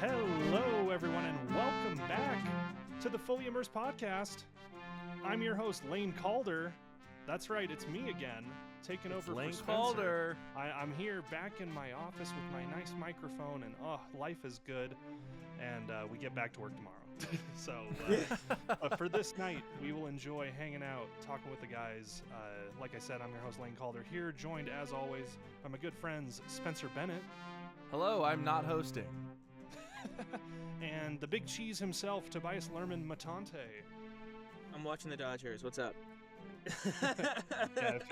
Hello, everyone, and welcome back to the Fully Immersed podcast. I'm your host, Lane Calder. That's right, it's me again, taking over Lane for Spencer. Calder. I'm here back in my office with my nice microphone, and life is good. And we get back to work tomorrow. So for this night, we will enjoy hanging out, talking with the guys. Like I said, I'm your host, Lane Calder, here, joined as always by my good friends, Spencer Bennett. Hello, I'm not hosting. And the big cheese himself, Tobias Lerman Matante. I'm watching the Dodgers. What's up?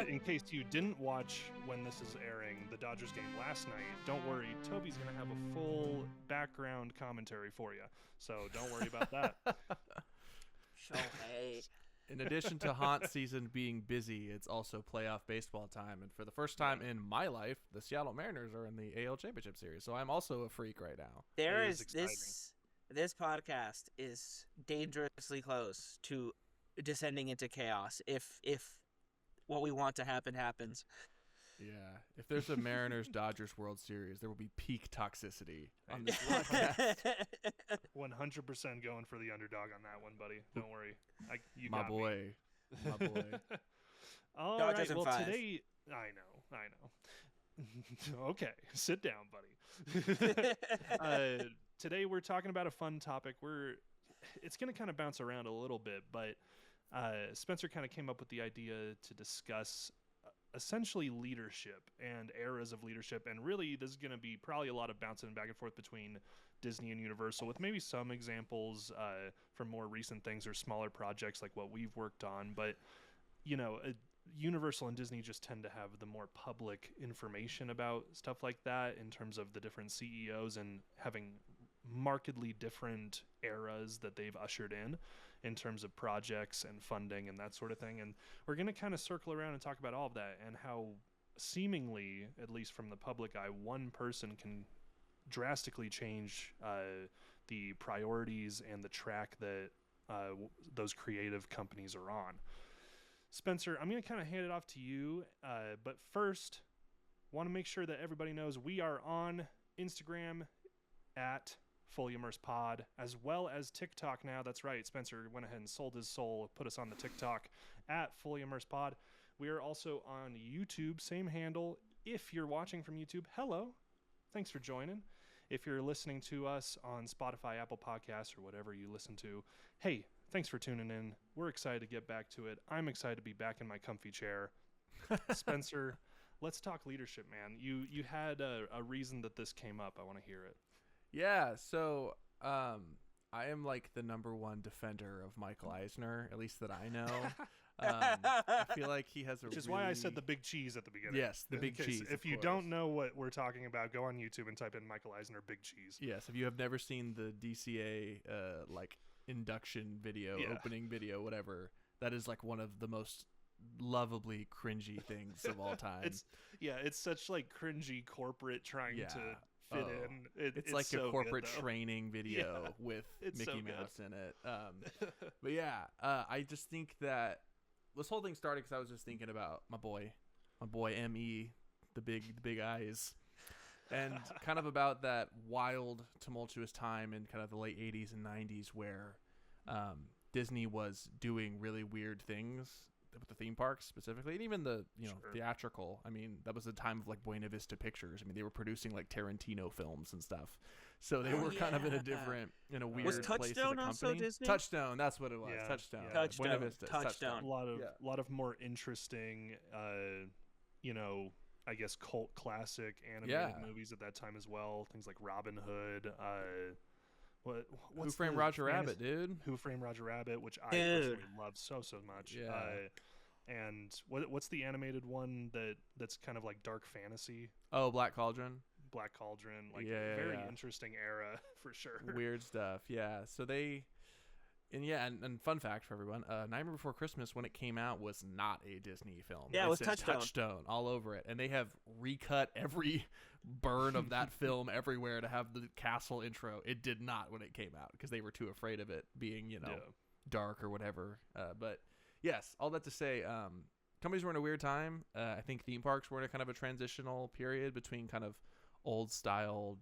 In case you didn't watch when this is airing, the Dodgers game last night, don't worry, Toby's going to have a full background commentary for you. So don't worry about that. Shohei. In addition to haunt season being busy, it's also playoff baseball time. And for the first time in my life, the Seattle Mariners are in the AL Championship Series. So I'm also a freak right now. This podcast is dangerously close to descending into chaos if what we want to happen happens. Yeah. If there's a Mariners-Dodgers World Series, there will be peak toxicity on this podcast. 100% going for the underdog on that one, buddy. Don't worry. You My got boy. me. My boy. All Dodgers right, in well, 5. today... I know. Okay, sit down, buddy. Today we're talking about a fun topic. It's going to kind of bounce around a little bit, but Spencer kind of came up with the idea to discuss essentially leadership and eras of leadership, and really this is going to be probably a lot of bouncing back and forth between Disney and Universal, with maybe some examples from more recent things or smaller projects like what we've worked on. But Universal and Disney just tend to have the more public information about stuff like that in terms of the different CEOs and having markedly different eras that they've ushered in terms of projects and funding and that sort of thing. And we're going to kind of circle around and talk about all of that and how seemingly, at least from the public eye, one person can drastically change the priorities and the track that those creative companies are on. Spencer, I'm going to kind of hand it off to you, but first, want to make sure that everybody knows we are on Instagram at Fully Immersed Pod, as well as TikTok now. That's right, Spencer went ahead and sold his soul, put us on the TikTok at Fully Immersed Pod. We are also on YouTube, same handle. If you're watching from YouTube, hello, thanks for joining. If you're listening to us on Spotify, Apple Podcasts, or whatever you listen to, hey, thanks for tuning in. We're excited to get back to it. I'm excited to be back in my comfy chair. Spencer, let's talk leadership, man. You had a reason that this came up. I want to hear it. Yeah, so I am like the number one defender of Michael Eisner, at least that I know. I feel like he has Which is why I said the big cheese at the beginning. Yes, the big cheese. If you don't know what we're talking about, go on YouTube and type in Michael Eisner big cheese. Yes, if you have never seen the DCA induction video, opening video, whatever, that is like one of the most lovably cringy things of all time. It's such like cringy corporate trying to fit in. It's like so a corporate good, training video with Mickey Mouse in it. But yeah, I just think that this whole thing started because I was just thinking about my boy M.E., the big eyes. And kind of about that wild, tumultuous time in kind of the late 80s and 90s where Disney was doing really weird things with the theme parks specifically, and even the theatrical. I mean, that was the time of like Buena Vista Pictures. I mean, they were producing like Tarantino films and stuff. So they were kind of in a weird was place. Touchstone as a company. also Disney? Touchstone, that's what it was. Yeah. Touchstone. Touchstone. Buena Vista. Touchstone. A lot of more interesting, I guess cult classic animated movies at that time as well. Things like Robin Hood. Who Framed Roger Rabbit, dude? Who Framed Roger Rabbit, which I personally love so much. Yeah. And what's the animated one that's kind of like dark fantasy? Oh, Black Cauldron. Very interesting era for sure. Weird stuff. Yeah. So and fun fact for everyone, Nightmare Before Christmas, when it came out, was not a Disney film. Yeah, it was says Touchstone. Touchstone all over it. And they have recut every burn of that film everywhere to have the castle intro. It did not when it came out because they were too afraid of it being, dark or whatever. But yes, all that to say, companies were in a weird time. I think theme parks were in a kind of a transitional period between kind of old style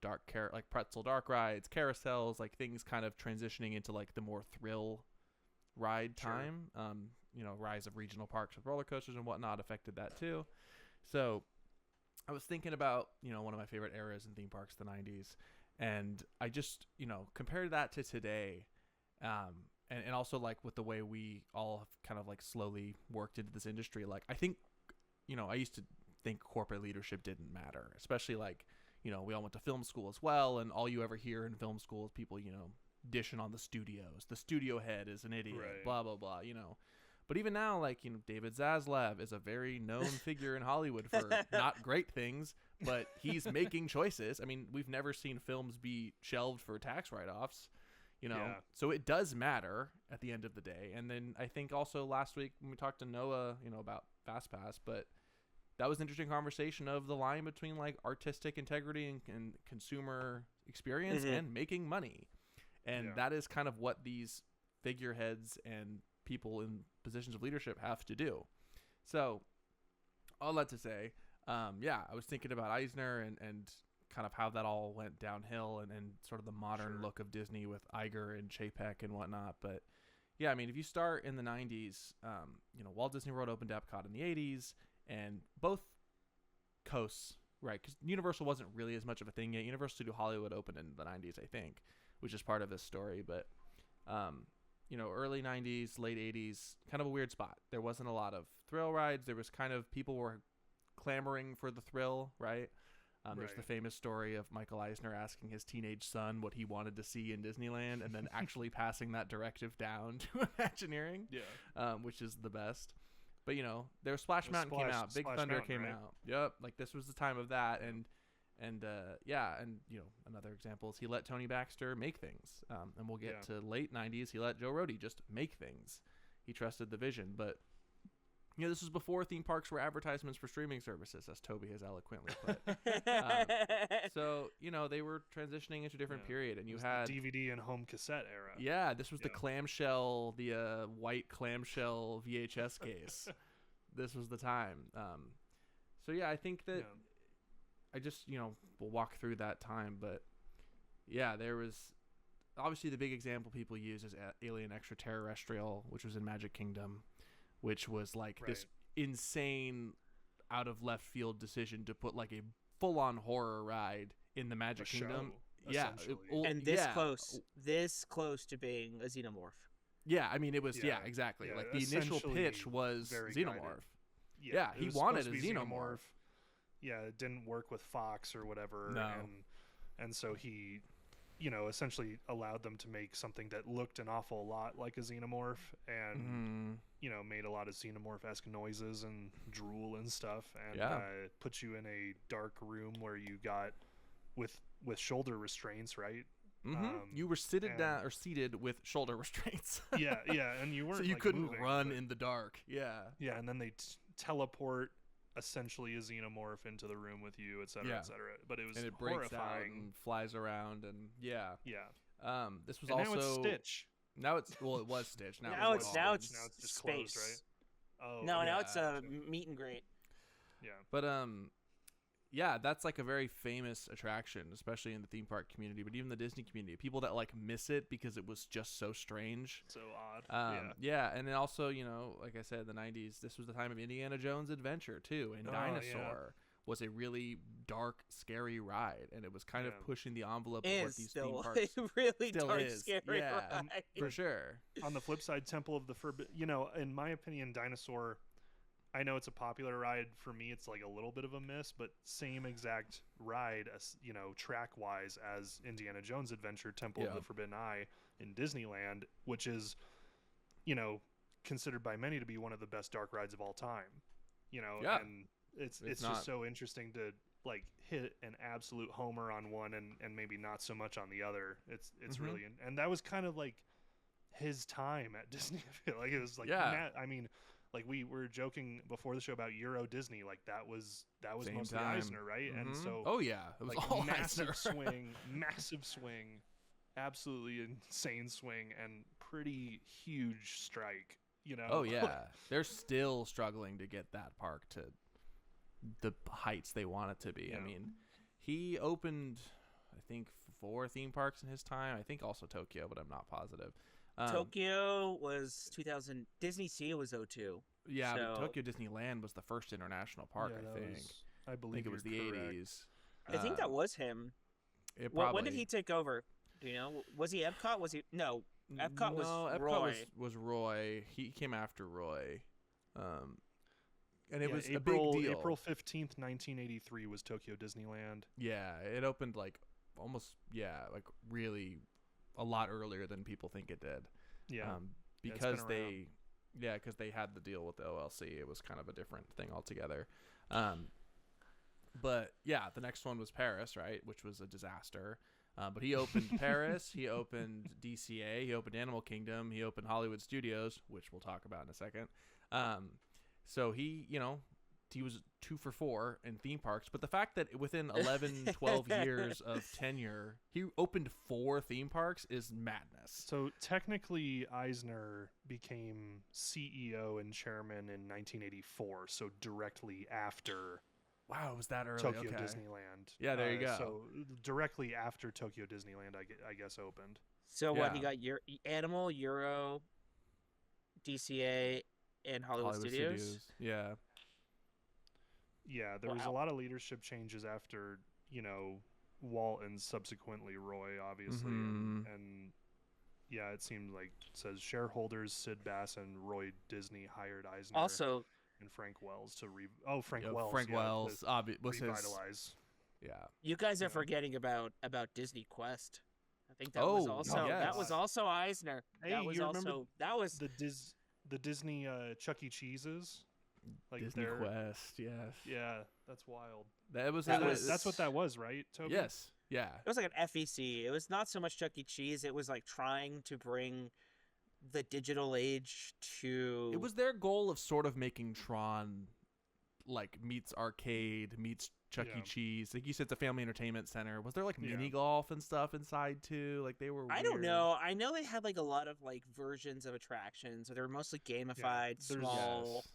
like pretzel dark rides, carousels, like things kind of transitioning into like the more thrill ride time. Rise of regional parks with roller coasters and whatnot affected that too. So I was thinking about, one of my favorite eras in theme parks, the 90s. And I just, compared that to today, and also like with the way we all have kind of like slowly worked into this industry, like I think, I used to think corporate leadership didn't matter, especially like, we all went to film school as well. And all you ever hear in film school is people, dishing on the studios. The studio head is an idiot, right. blah, blah, blah, But even now, like, David Zaslav is a very known figure in Hollywood for not great things, but he's making choices. I mean, we've never seen films be shelved for tax write-offs, So it does matter at the end of the day. And then I think also last week when we talked to Noah, about FastPass, but that was an interesting conversation of the line between, like, artistic integrity and consumer experience and making money. And that is kind of what these figureheads and people in positions of leadership have to do. So all that to say, I was thinking about Eisner and kind of how that all went downhill and sort of the modern look of Disney with Iger and Chapek and whatnot. But yeah, I mean, if you start in the 90s, Walt Disney World opened Epcot in the 80s, and both coasts, right, because Universal wasn't really as much of a thing yet. Universal Studio Hollywood opened in the 90s, I think, which is part of this story. But early 90s, late 80s, kind of a weird spot. There wasn't a lot of thrill rides. There was kind of, people were clamoring for the thrill, right? There's the famous story of Michael Eisner asking his teenage son what he wanted to see in Disneyland and then actually passing that directive down to Imagineering, which is the best. But, there was Splash Mountain came out, Big Thunder came out. Yep, like this was the time of that. And another example is he let Tony Baxter make things. And we'll get to late 90s. He let Joe Rohde just make things. He trusted the vision. But, this was before theme parks were advertisements for streaming services, as Toby has eloquently put. So, they were transitioning into a different period. And you had the DVD and home cassette era. Yeah, this was the clamshell, the white clamshell VHS case. This was the time. I think that... I just, we'll walk through that time, but there was obviously the big example people use is Alien Extraterrestrial, which was in Magic Kingdom, which was like this insane out of left field decision to put like a full on horror ride in the Magic Kingdom. And this close to being a xenomorph. Yeah, I mean, it was, exactly. Like the initial pitch was xenomorph. He wanted a xenomorph. Yeah, it didn't work with Fox or whatever. No. And so he, essentially allowed them to make something that looked an awful lot like a xenomorph and, made a lot of xenomorph-esque noises and drool and stuff. And put you in a dark room where you got with shoulder restraints, right? You were seated down or seated with shoulder restraints. And you weren't so you like, couldn't moving, run in the dark. Yeah, and then they teleport essentially a xenomorph into the room with you, et cetera, but it was and it horrifying. Breaks out and flies around and this was and also now it's Stitch. Now it's it was Stitch. Now it's just space. Closed, right? Oh, now it's a meet and greet. Yeah, but that's like a very famous attraction, especially in the theme park community, but even the Disney community. People that like miss it because it was just so strange, so odd. And then also, like I said, in the 90s, this was the time of Indiana Jones Adventure too, and Dinosaur was a really dark, scary ride, and it was kind of pushing the envelope of what these theme parks really still dark, is. scary ride. For sure. On the flip side, Temple of the in my opinion, Dinosaur, I know it's a popular ride. For me, it's like a little bit of a miss, but same exact ride, as track-wise as Indiana Jones Adventure, Temple of the Forbidden Eye in Disneyland, which is, considered by many to be one of the best dark rides of all time. And it's just so interesting to like hit an absolute homer on one and maybe not so much on the other. It's really, and that was kind of like his time at Disney. I feel like it was like, I mean, like we were joking before the show about Euro Disney, like that was Same mostly time. Eisner, right? And so it was like all massive Eisner. massive swing, absolutely insane swing, and pretty huge strike. They're still struggling to get that park to the heights they want it to be. I mean, he opened, I think, 4 theme parks in his time. I think also Tokyo, but I'm not positive. Tokyo was 2000. DisneySea was 02. Yeah, so, but Tokyo Disneyland was the first international park, I think. I believe it was the correct. 80s. I think that was him. When did he take over? Do you know? Was he Epcot? Was he no? Epcot was Roy. Was Roy. He came after Roy. And it was April, a big deal. April 15th, 1983 was Tokyo Disneyland. Yeah, it opened like really a lot earlier than people think it did. Yeah. Because because they had the deal with the OLC. It was kind of a different thing altogether. But yeah, the next one was Paris, right? Which was a disaster. But he opened Paris, he opened DCA, he opened Animal Kingdom, he opened Hollywood Studios, which we'll talk about in a second. So he was 2 for 4 in theme parks. But the fact that within 11, 12 years of tenure, he opened 4 theme parks is madness. So technically, Eisner became CEO and chairman in 1984. So directly after. Wow, was that early? Tokyo okay. Disneyland. Yeah, there you go. So directly after Tokyo Disneyland, I guess opened. So what, he got Animal, Euro, DCA, and Hollywood Studios? Yeah. Yeah, there was a lot of leadership changes after, Walt and subsequently Roy, obviously. Mm-hmm. And yeah, it seemed like, it says shareholders Sid Bass and Roy Disney hired Eisner. Also, and Frank Wells to Frank Wells was revitalize. You guys are forgetting about Disney Quest. I think that was also that was also Eisner. Hey, that was the Disney Chuck E. Cheese's, like Disney Quest. Yes. Yeah, that's wild. That's what that was, right, Toby? Yes. Yeah. It was like an FEC. It was not so much Chuck E. Cheese. It was like trying to bring the digital age to. It was their goal of sort of making Tron like meets arcade, meets Chuck E. Cheese. Like you said, it's a family entertainment center. Was there like mini golf and stuff inside too? Like they were. I don't know. I know they had like a lot of like versions of attractions. So they were mostly gamified, small.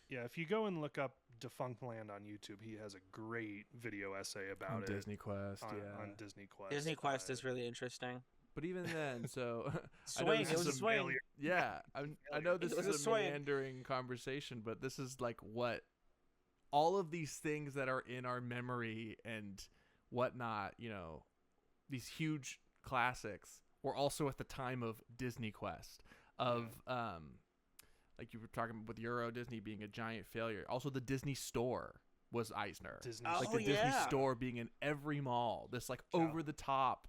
Yeah, if you go and look up Defunctland on YouTube, he has a great video essay about Disney Quest. On Disney Quest. Disney Quest is really interesting. But even then, so swing. It was a swing. Yeah, I know this is a meandering conversation, but this is like what all of these things that are in our memory and whatnot. These huge classics were also at the time of Disney Quest. Like you were talking with Euro Disney being a giant failure. Also, the Disney Store was Eisner. Disney Store being in every mall. This like over the top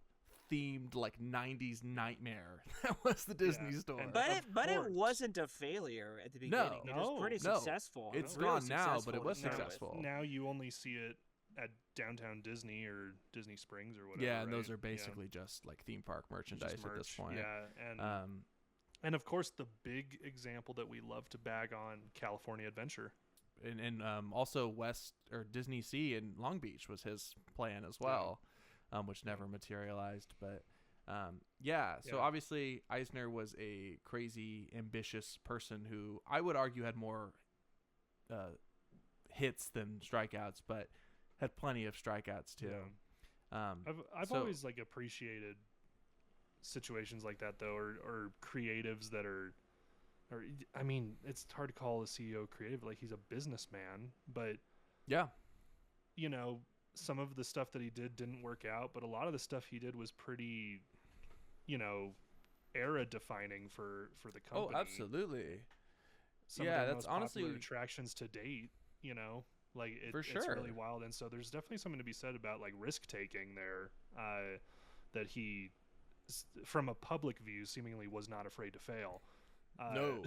themed like 90s nightmare. That was the Disney Store. But it wasn't a failure at the beginning. It was pretty successful. It's gone now, but it was successful. Now you only see it at Downtown Disney or Disney Springs or whatever. Yeah, and those are basically just like theme park merchandise at this point. Yeah, and of course the big example that we love to bag on, California Adventure. And also DisneySea in Long Beach was his plan as well. Which never materialized, but so obviously Eisner was a crazy, ambitious person who I would argue had more hits than strikeouts, but had plenty of strikeouts too. Yeah. I've always like appreciated situations like that though, or creatives that are, I mean, it's hard to call a CEO creative, like he's a businessman, but some of the stuff that he didn't work out, but a lot of the stuff he did was pretty, era defining for the company. Oh, absolutely. Some of the most popular attractions to date, like it's really wild. And so there's definitely something to be said about like risk taking there, that he, from a public view, seemingly was not afraid to fail. No.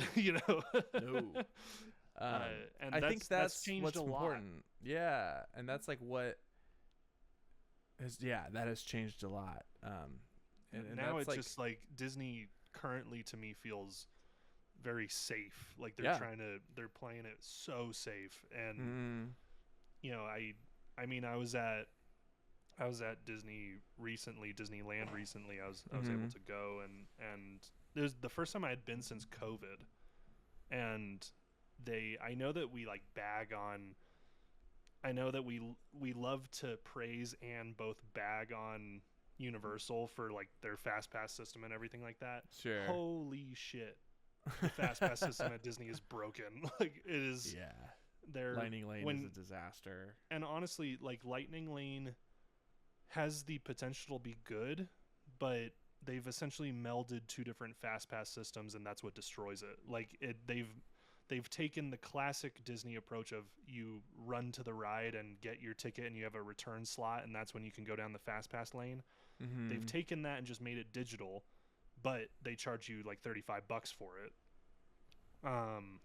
No. And I think that's changed what's a lot. important. Yeah, and that's like what that has changed a lot. And now it's like, just like Disney currently to me feels very safe. Like they're playing it so safe. And I mean I was at Disneyland recently. I was able to go and it was the first time I had been since COVID. And I know that we like bag on, I know that we love to praise and both bag on Universal for like their fast pass system and everything like that. Sure. Holy shit. The fast pass system at Disney is broken. Like it is. Yeah. Their Lightning Lane is a disaster. And honestly, like Lightning Lane has the potential to be good, but they've essentially melded two different fast pass systems, and that's what destroys it. Like they've taken the classic Disney approach of you run to the ride and get your ticket and you have a return slot, and that's when you can go down the fast pass lane. Mm-hmm. They've taken that and just made it digital, but they charge you like $35 for it.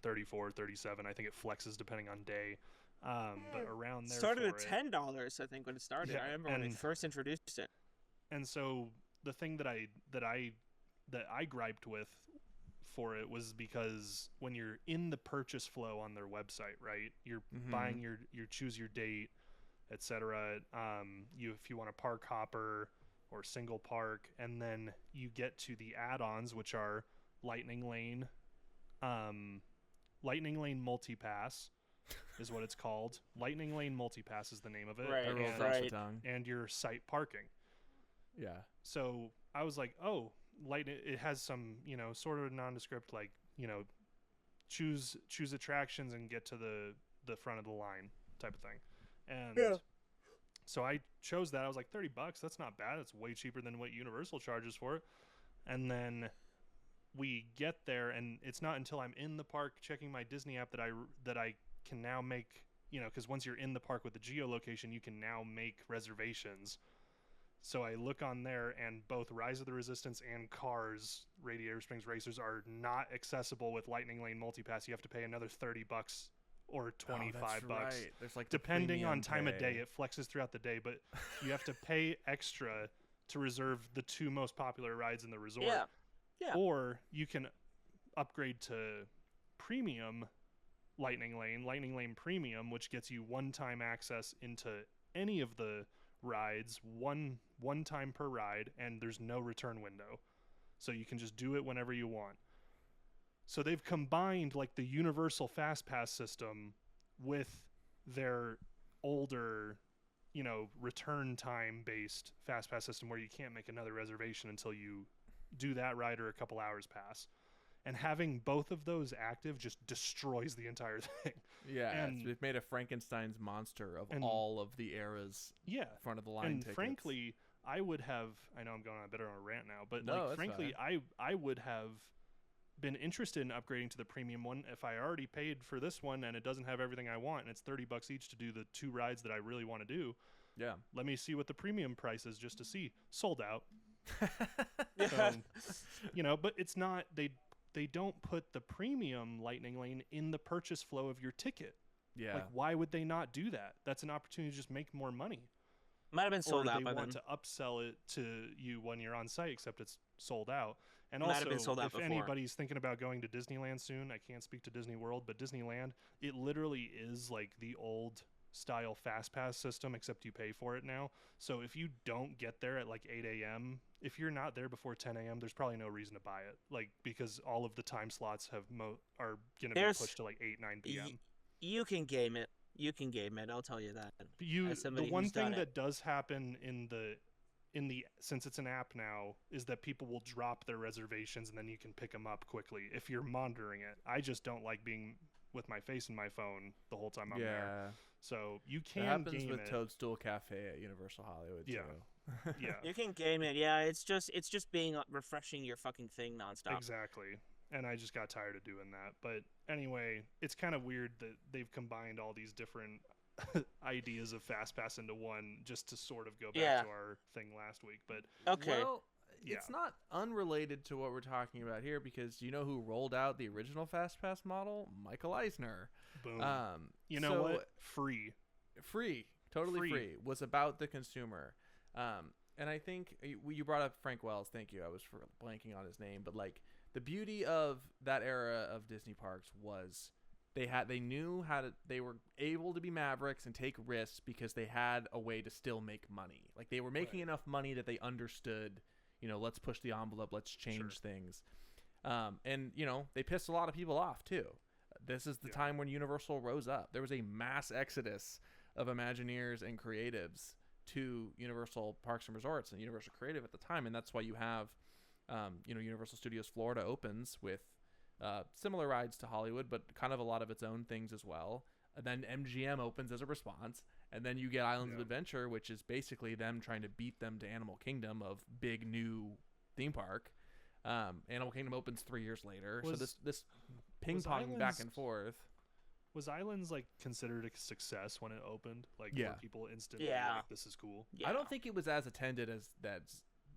34, 37. I think it flexes depending on day. But around there started for at $10, I think, when it started. Yeah, I remember when they first introduced it. And so the thing that I griped with for it was because when you're in the purchase flow on their website, right? You're buying your choose your date, etc. If you want a park hopper or single park, and then you get to the add-ons, which are Lightning Lane Multipass is what it's called. Lightning Lane Multipass is the name of it. Right. And your site parking. Yeah. So I was like, oh, it has some, sort of nondescript, like, choose attractions and get to the front of the line type of thing. And so I chose that. I was like, $30, that's not bad. It's way cheaper than what Universal charges for it. And then we get there, and it's not until I'm in the park checking my Disney app that I can now make, because once you're in the park with the geolocation, you can now make reservations. So I look on there, and both Rise of the Resistance and Cars Radiator Springs Racers are not accessible with Lightning Lane Multipass. You have to pay another $30 or $25. Right. There's like depending on time of day, it flexes throughout the day, but you have to pay extra to reserve the two most popular rides in the resort. Yeah. Or you can upgrade to Premium Lightning Lane Premium, which gets you one-time access into any of the rides, one time per ride, and there's no return window. So you can just do it whenever you want. So they've combined like the Universal Fast Pass system with their older, return time based Fast Pass system where you can't make another reservation until you do that ride or a couple hours pass. And having both of those active just destroys the entire thing. Yeah, and we've made a Frankenstein's monster of all of the eras. Yeah, front of the line tickets. Frankly, I would have. I know I'm going on a bit on a rant now, but frankly, fine. I would have been interested in upgrading to the premium one if I already paid for this one and it doesn't have everything I want, and it's $30 each to do the two rides that I really want to do. Yeah, let me see what the premium price is just to see. Sold out. But it's not. They don't put the premium Lightning Lane in the purchase flow of your ticket. Yeah. Like, why would they not do that? That's an opportunity to just make more money. Might have been sold out by then. Or they want to upsell it to you when you're on site, except it's sold out. And also, if anybody's thinking about going to Disneyland soon, I can't speak to Disney World, but Disneyland, it literally is like the old style Fast Pass system, except you pay for it now. So if you don't get there at like 8 a.m., if you're not there before 10 a.m., there's probably no reason to buy it. Like, because all of the time slots are going to be pushed to like 8, 9 p.m. You can game it. I'll tell you that. The one thing that does happen in the since it's an app now is that people will drop their reservations and then you can pick them up quickly if you're monitoring it. I just don't like being with my face in my phone the whole time I'm there. So you can game it. That happens with Toadstool Cafe at Universal Hollywood too. Yeah. You can game it. Yeah, it's just being refreshing your fucking thing nonstop. Exactly. And I just got tired of doing that. But anyway, it's kind of weird that they've combined all these different ideas of Fast Pass into one just to sort of go back to our thing last week. But well, it's not unrelated to what we're talking about here, because you know who rolled out the original Fast Pass model? Michael Eisner. Boom. You know what? Free. Totally free. Was about the consumer. And I think you brought up Frank Wells. Thank you. I was blanking on his name, but like the beauty of that era of Disney parks was they were able to be mavericks and take risks because they had a way to still make money. Like they were making enough money that they understood, let's push the envelope, let's change things. And they pissed a lot of people off too. This is the time when Universal rose up. There was a mass exodus of Imagineers and creatives to Universal Parks and Resorts and Universal Creative at the time, and that's why you have, Universal Studios Florida opens with similar rides to Hollywood, but kind of a lot of its own things as well. And then MGM opens as a response, and then you get Islands of Adventure, which is basically them trying to beat them to Animal Kingdom of big new theme park. Animal Kingdom opens 3 years later, so this ping pong back and forth. Was Islands like considered a success when it opened? Like, were people instantly like, this is cool? Yeah. I don't think it was as attended as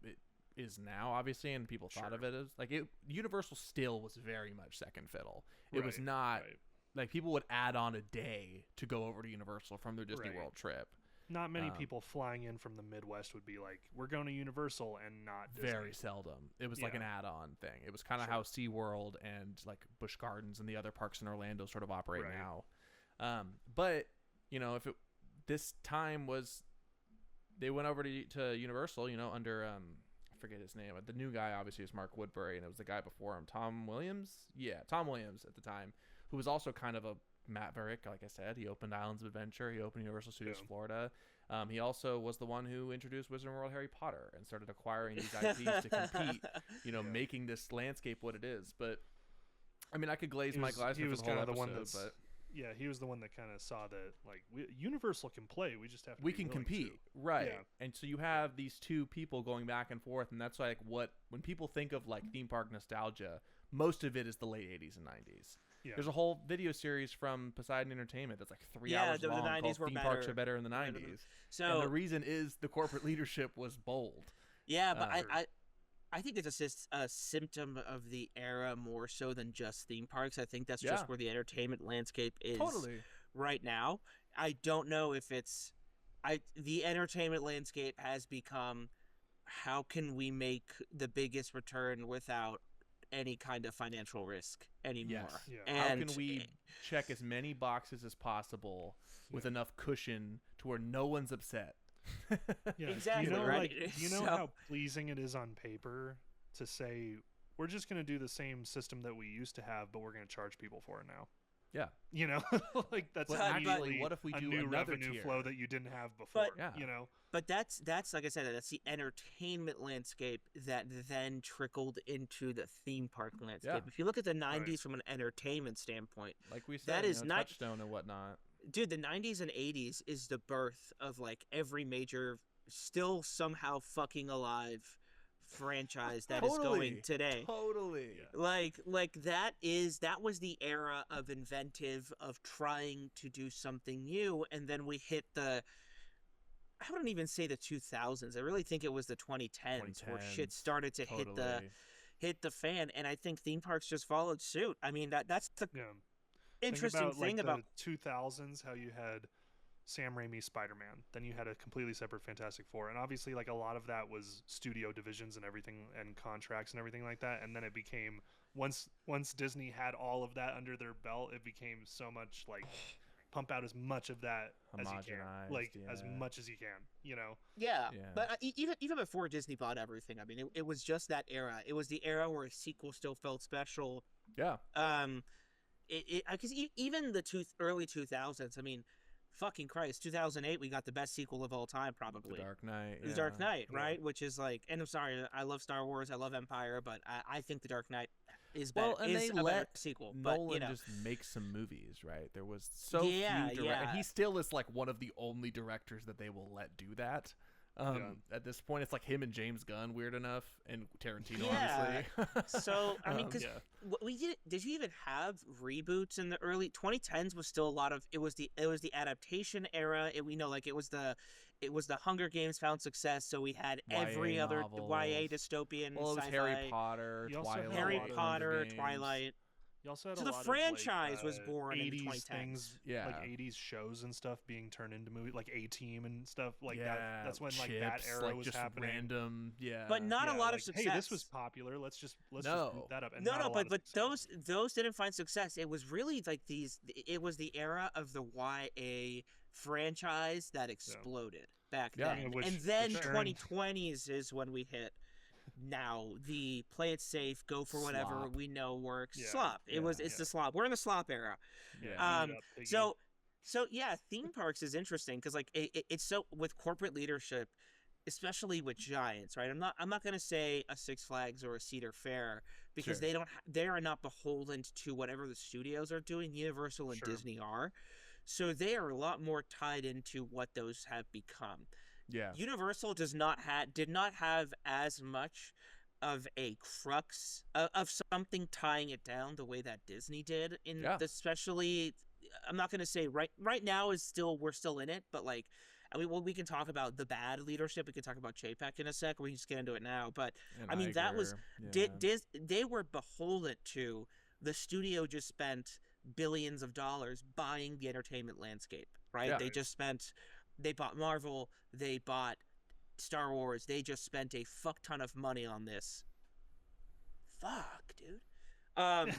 it is now, obviously, and people thought of it as like Universal still was very much second fiddle. It was not like people would add on a day to go over to Universal from their Disney World trip. Not many people flying in from the Midwest would be like, we're going to Universal and not Disney. Very seldom. It was like an add-on thing. It was kind of how SeaWorld and like Busch Gardens and the other parks in Orlando sort of operate now. But, if this time was, they went over to Universal, under, I forget his name. The new guy obviously is Mark Woodbury, and it was the guy before him, Tom Williams. Yeah, Tom Williams at the time, who was also kind of a maverick, like I said. He opened Islands of Adventure. He opened Universal Studios Florida. He also was the one who introduced Wizarding World Harry Potter and started acquiring these IPs to compete, making this landscape what it is. But, I mean, I could glaze Mike Eisner for the whole episode, but... Yeah, he was the one that kind of saw that, like, Universal can play. We just have to. We can compete, right? Yeah. And so you have these two people going back and forth, and that's like when people think of like theme park nostalgia, most of it is the late '80s and '90s. Yeah. There's a whole video series from Poseidon Entertainment that's like 3 hours long called "Theme Parks Are Better in the '90s." So, and the reason is the corporate leadership was bold. Yeah, but I think it's a symptom of the era more so than just theme parks. I think that's just where the entertainment landscape is right now. I don't know if the entertainment landscape has become, how can we make the biggest return without any kind of financial risk anymore? Yes. Yeah. And how can we check as many boxes as possible with enough cushion to where no one's upset? Exactly. Right. How pleasing it is on paper to say we're just going to do the same system that we used to have, but we're going to charge people for it now. Yeah. Like that's actually what if we do a new another revenue tier? Flow that you didn't have before? But that's like I said, that's the entertainment landscape that then trickled into the theme park landscape. Yeah. If you look at the '90s from an entertainment standpoint, like we said, that is not Touchstone and whatnot. Dude, the '90s and '80s is the birth of like every major, still somehow fucking alive franchise that is going today. Totally. Like that was the era of inventive, of trying to do something new, and then we hit I wouldn't even say the 2000s. I really think it was the 2010s where shit started to hit the fan, and I think theme parks just followed suit. I mean that's the interesting thing about the 2000s, how you had Sam Raimi's Spider-Man, then you had a completely separate Fantastic Four, and obviously like a lot of that was studio divisions and everything and contracts and everything like that, and then it became once Disney had all of that under their belt, it became so much like pump out as much of that as you can, like as much as you can, But even before Disney bought everything, I mean it was just that era. It was the era where a sequel still felt special. Because even the early 2000s, I mean, fucking Christ, 2008, we got the best sequel of all time, probably. The Dark Knight. The Dark Knight, right? Which is like, and I'm sorry, I love Star Wars, I love Empire, but I think The Dark Knight is better. Well, and is they let sequel. Nolan but, just make some movies, right? There was so few directors, and he still is like one of the only directors that they will let do that. At this point, it's like him and James Gunn, weird enough, and Tarantino, obviously. So I mean, because did you even have reboots in the early 2010s? Was still a lot of it was the adaptation era. It was the Hunger Games found success, so we had every other YA dystopian. Well, it was sci-fi. Harry Potter, Twilight. You also had so the franchise was born in the 2010s. Things, like 80s shows and stuff being turned into movies, like A-Team and stuff like that. That's when like that era like was just happening. Random, but not a lot of success. Hey, this was popular. Let's just root that up. And but those didn't find success. It was really like it was the era of the YA franchise that exploded back then, and then 2020s is when we hit. Now the play it safe, go for whatever we know works. Slop. It's the slop. We're in the slop era. So So yeah, theme parks is interesting because like it's so with corporate leadership, especially with giants, right? I'm not gonna say a Six Flags or a Cedar Fair because Sure. they are not beholden to whatever the studios are doing. Universal and Sure. Disney are, so they are a lot more tied into what those have become. Yeah. Universal did not have as much of a crux of something tying it down the way that Disney did especially. I'm not gonna say right now we're still in it, but like, I mean, well, we can talk about the bad leadership. We can talk about JPEG in a sec. We can just get into it now. But And I mean, that was yeah. they were beholden to the studio. Just spent billions of dollars buying the entertainment landscape, right? Yeah. They bought Marvel. They bought Star Wars. They just spent a fuck ton of money on this. Fuck, dude.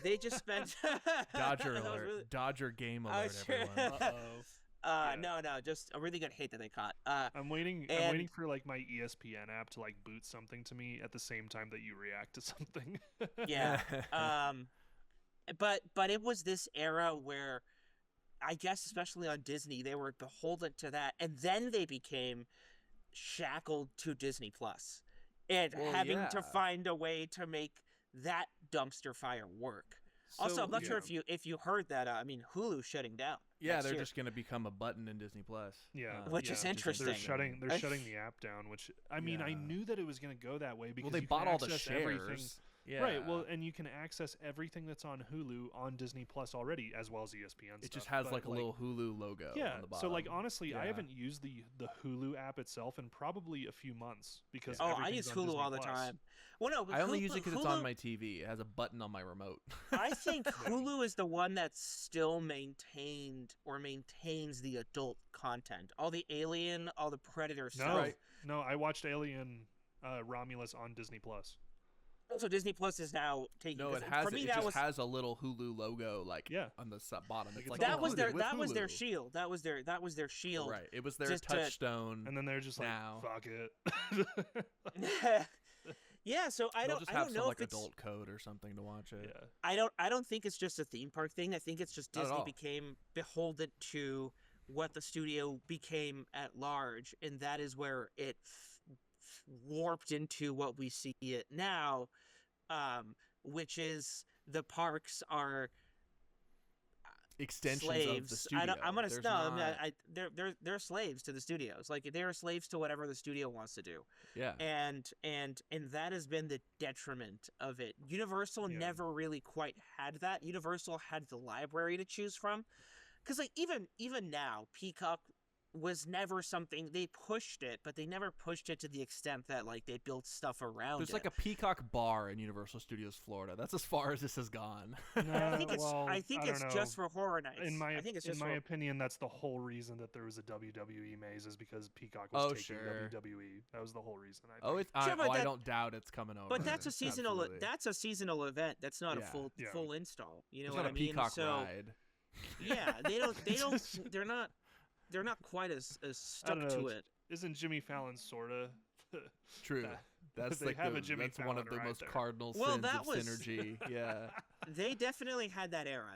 They just spent Dodger alert. Dodger game alert, everyone. No, just a really good hit that they caught. I'm waiting for like my ESPN app to like boot something to me at the same time that you react to something. Yeah. But it was this era where I guess especially on Disney, they were beholden to that, and then they became shackled to Disney Plus and having to find a way to make that dumpster fire work. So, also, I'm not sure if you heard that. I mean, Hulu's shutting down. Yeah, they're just going to become a button in Disney Plus. Yeah, which is interesting. They're shutting the app down. Which I mean, I knew that it was going to go that way because they bought all the shares. Everything. Yeah. Right. Well, and you can access everything that's on Hulu on Disney Plus already, as well as ESPN. It just has like a little Hulu logo. Yeah. On the bottom. So like honestly, I haven't used the Hulu app itself in probably a few months because I use Hulu all the time. Well, no, I only use it because it's on my TV. It has a button on my remote. I think Hulu is the one that still maintains the adult content. All the Alien, all the Predator stuff. No, I watched Alien Romulus on Disney Plus. So Disney Plus is now taking. No, it has. It just has a little Hulu logo, like on the bottom. It's like that was their shield. That was their shield. Right. It was their touchstone. And then they're just like, fuck it. Yeah. So I don't know if it's adult code or something to watch it. Yeah. I don't think it's just a theme park thing. I think it's just Disney became beholden to what the studio became at large, and that is where it warped into what we see it now, which is the parks are extensions slaves. of the studio. They're slaves to the studios. Like they're slaves to whatever the studio wants to do. Yeah. And that has been the detriment of it. Universal never really quite had that. Universal had the library to choose from. Because like even now, Peacock was never something they pushed it, but they never pushed it to the extent that like they built stuff around There's like a Peacock bar in Universal Studios Florida. That's as far as this has gone. I think it's just for horror nights. In my opinion, that's the whole reason that there was a WWE maze is because Peacock was taking WWE. That was the whole reason. I don't doubt it's coming over. But that's a seasonal. That's a seasonal event. That's not a full install. You know what I mean? Peacock ride. Yeah, they're not quite as stuck to it. Isn't Jimmy Fallon sorta? True. That's like that's one of the most cardinal sins of synergy. Yeah. They definitely had that era.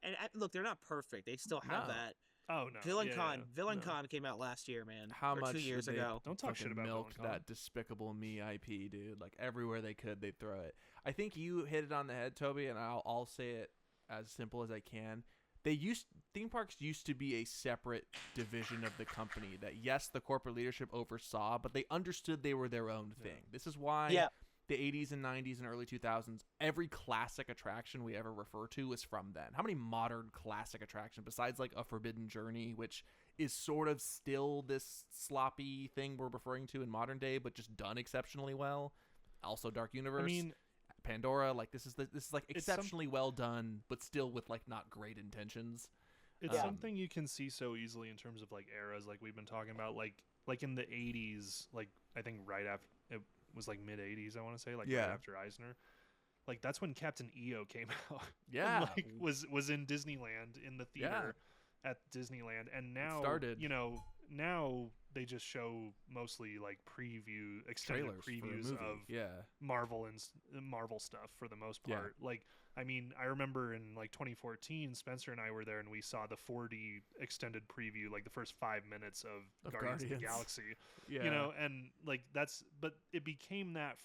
And look, they're not perfect. They still have that. Oh no. Villain Con came out last year, man. How much 2 years ago? Don't talk shit about milked that Despicable Me IP, dude. Like everywhere they could, they throw it. I think you hit it on the head, Toby, and I'll say it as simple as I can. Theme parks used to be a separate division of the company that, yes, the corporate leadership oversaw, but they understood they were their own thing. This is why the 80s and 90s and early 2000s, every classic attraction we ever refer to is from then. How many modern classic attractions, besides like a Forbidden Journey, which is sort of still this sloppy thing we're referring to in modern day, but just done exceptionally well. Also Dark Universe. I mean, Pandora, like this is like exceptionally well done, but still with like not great intentions. It's something you can see so easily in terms of like eras, like we've been talking about, like in the 80s, like I think right after it was like mid 80s, I want to say, like right after Eisner, like that's when Captain EO came out. Yeah, like was in Disneyland in the theater at Disneyland, and now now they just show mostly like extended previews of Marvel and Marvel stuff for the most part. Like, I mean, I remember in like 2014, Spencer and I were there and we saw the 4D extended preview, like the first 5 minutes of Guardians of the Galaxy, you know, and like but it became that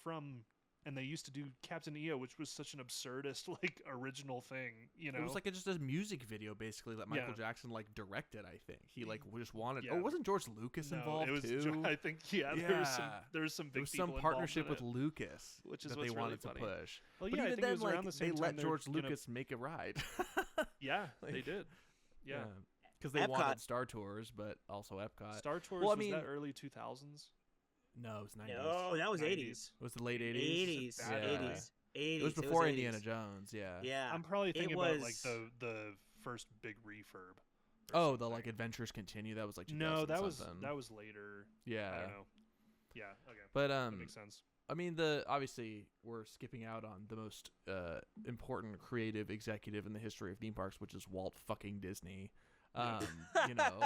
and they used to do Captain EO, which was such an absurdist, like, original thing, you know? It was like just a music video, basically, that Michael Jackson, like, directed, I think. He, like, just wanted... Oh, wasn't George Lucas involved, too? I think, there was some big people involved partnership with Lucas which is that they wanted really to push. Well, but yeah, even I think then, it was around the same they time let George Lucas make it ride. Yeah, they did. Yeah. Because they wanted Star Tours, but also Epcot. Star Tours was that early 2000s? No, it was 90s. No, that was 80s. It was the late 80s? 80s. It was before Indiana Jones, Yeah. I'm probably thinking about, like, the first big refurb. Oh, the, like, Adventures Continue? That was, like, 2000 No, that was later. Yeah. I don't know. Yeah, okay. But, that makes sense. I mean, obviously, we're skipping out on the most important creative executive in the history of theme parks, which is Walt fucking Disney. You know,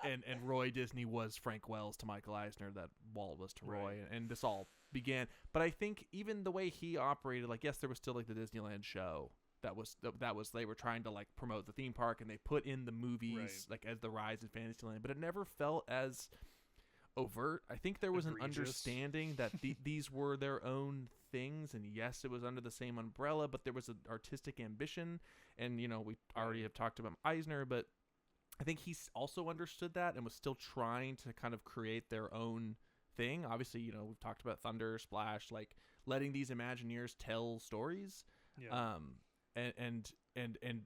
and Roy Disney was Frank Wells to Michael Eisner, that Walt was to Roy, and this all began. But I think even the way he operated, like, yes, there was still like the Disneyland show that was they were trying to like promote the theme park, and they put in the movies like as the rides in Fantasyland, but it never felt as overt. I think there was an understanding that these were their own things, and yes, it was under the same umbrella, but there was an artistic ambition. And you know, we already have talked about Eisner, but I think he's also understood that and was still trying to kind of create their own thing. Obviously, you know, we've talked about Thunder, Splash, like letting these Imagineers tell stories, and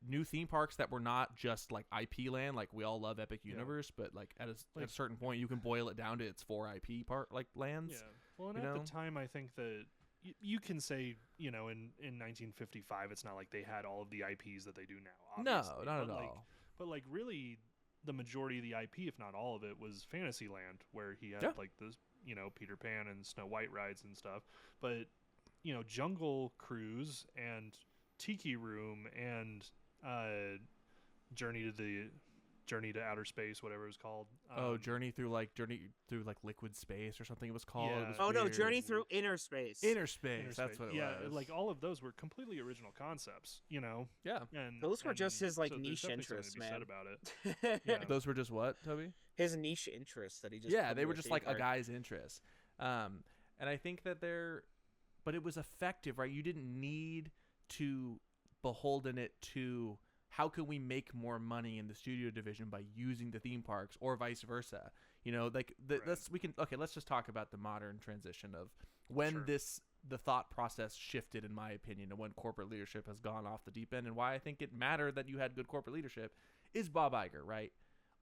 new theme parks that were not just like IP land. Like we all love Epic Universe, but like at a certain point, you can boil it down to its 4 IP lands. Yeah. Well, and at the time, I think that you can say, you know, in 1955, it's not like they had all of the IPs that they do now. Obviously. No, not at all. But like really, the majority of the IP, if not all of it, was Fantasyland, where he had like this, you know, Peter Pan and Snow White rides and stuff. But you know, Jungle Cruise and Tiki Room and Journey to Outer Space, whatever it was called. Journey through liquid space or something it was called. Yeah. It was weird. Journey through Inner Space. Inner space, that's what it was. Yeah, like all of those were completely original concepts, you know? Yeah. And those were just his like so niche interests, man. Said about it. Yeah. Those were just what, Toby? His niche interests that he just they were just like a guy's interest. And I think that but it was effective, right? You didn't need to beholden it to how can we make more money in the studio division by using the theme parks, or vice versa. You know, like let's just talk about the modern transition of when the thought process shifted, in my opinion, and when corporate leadership has gone off the deep end, and why I think it mattered that you had good corporate leadership is Bob Iger, right?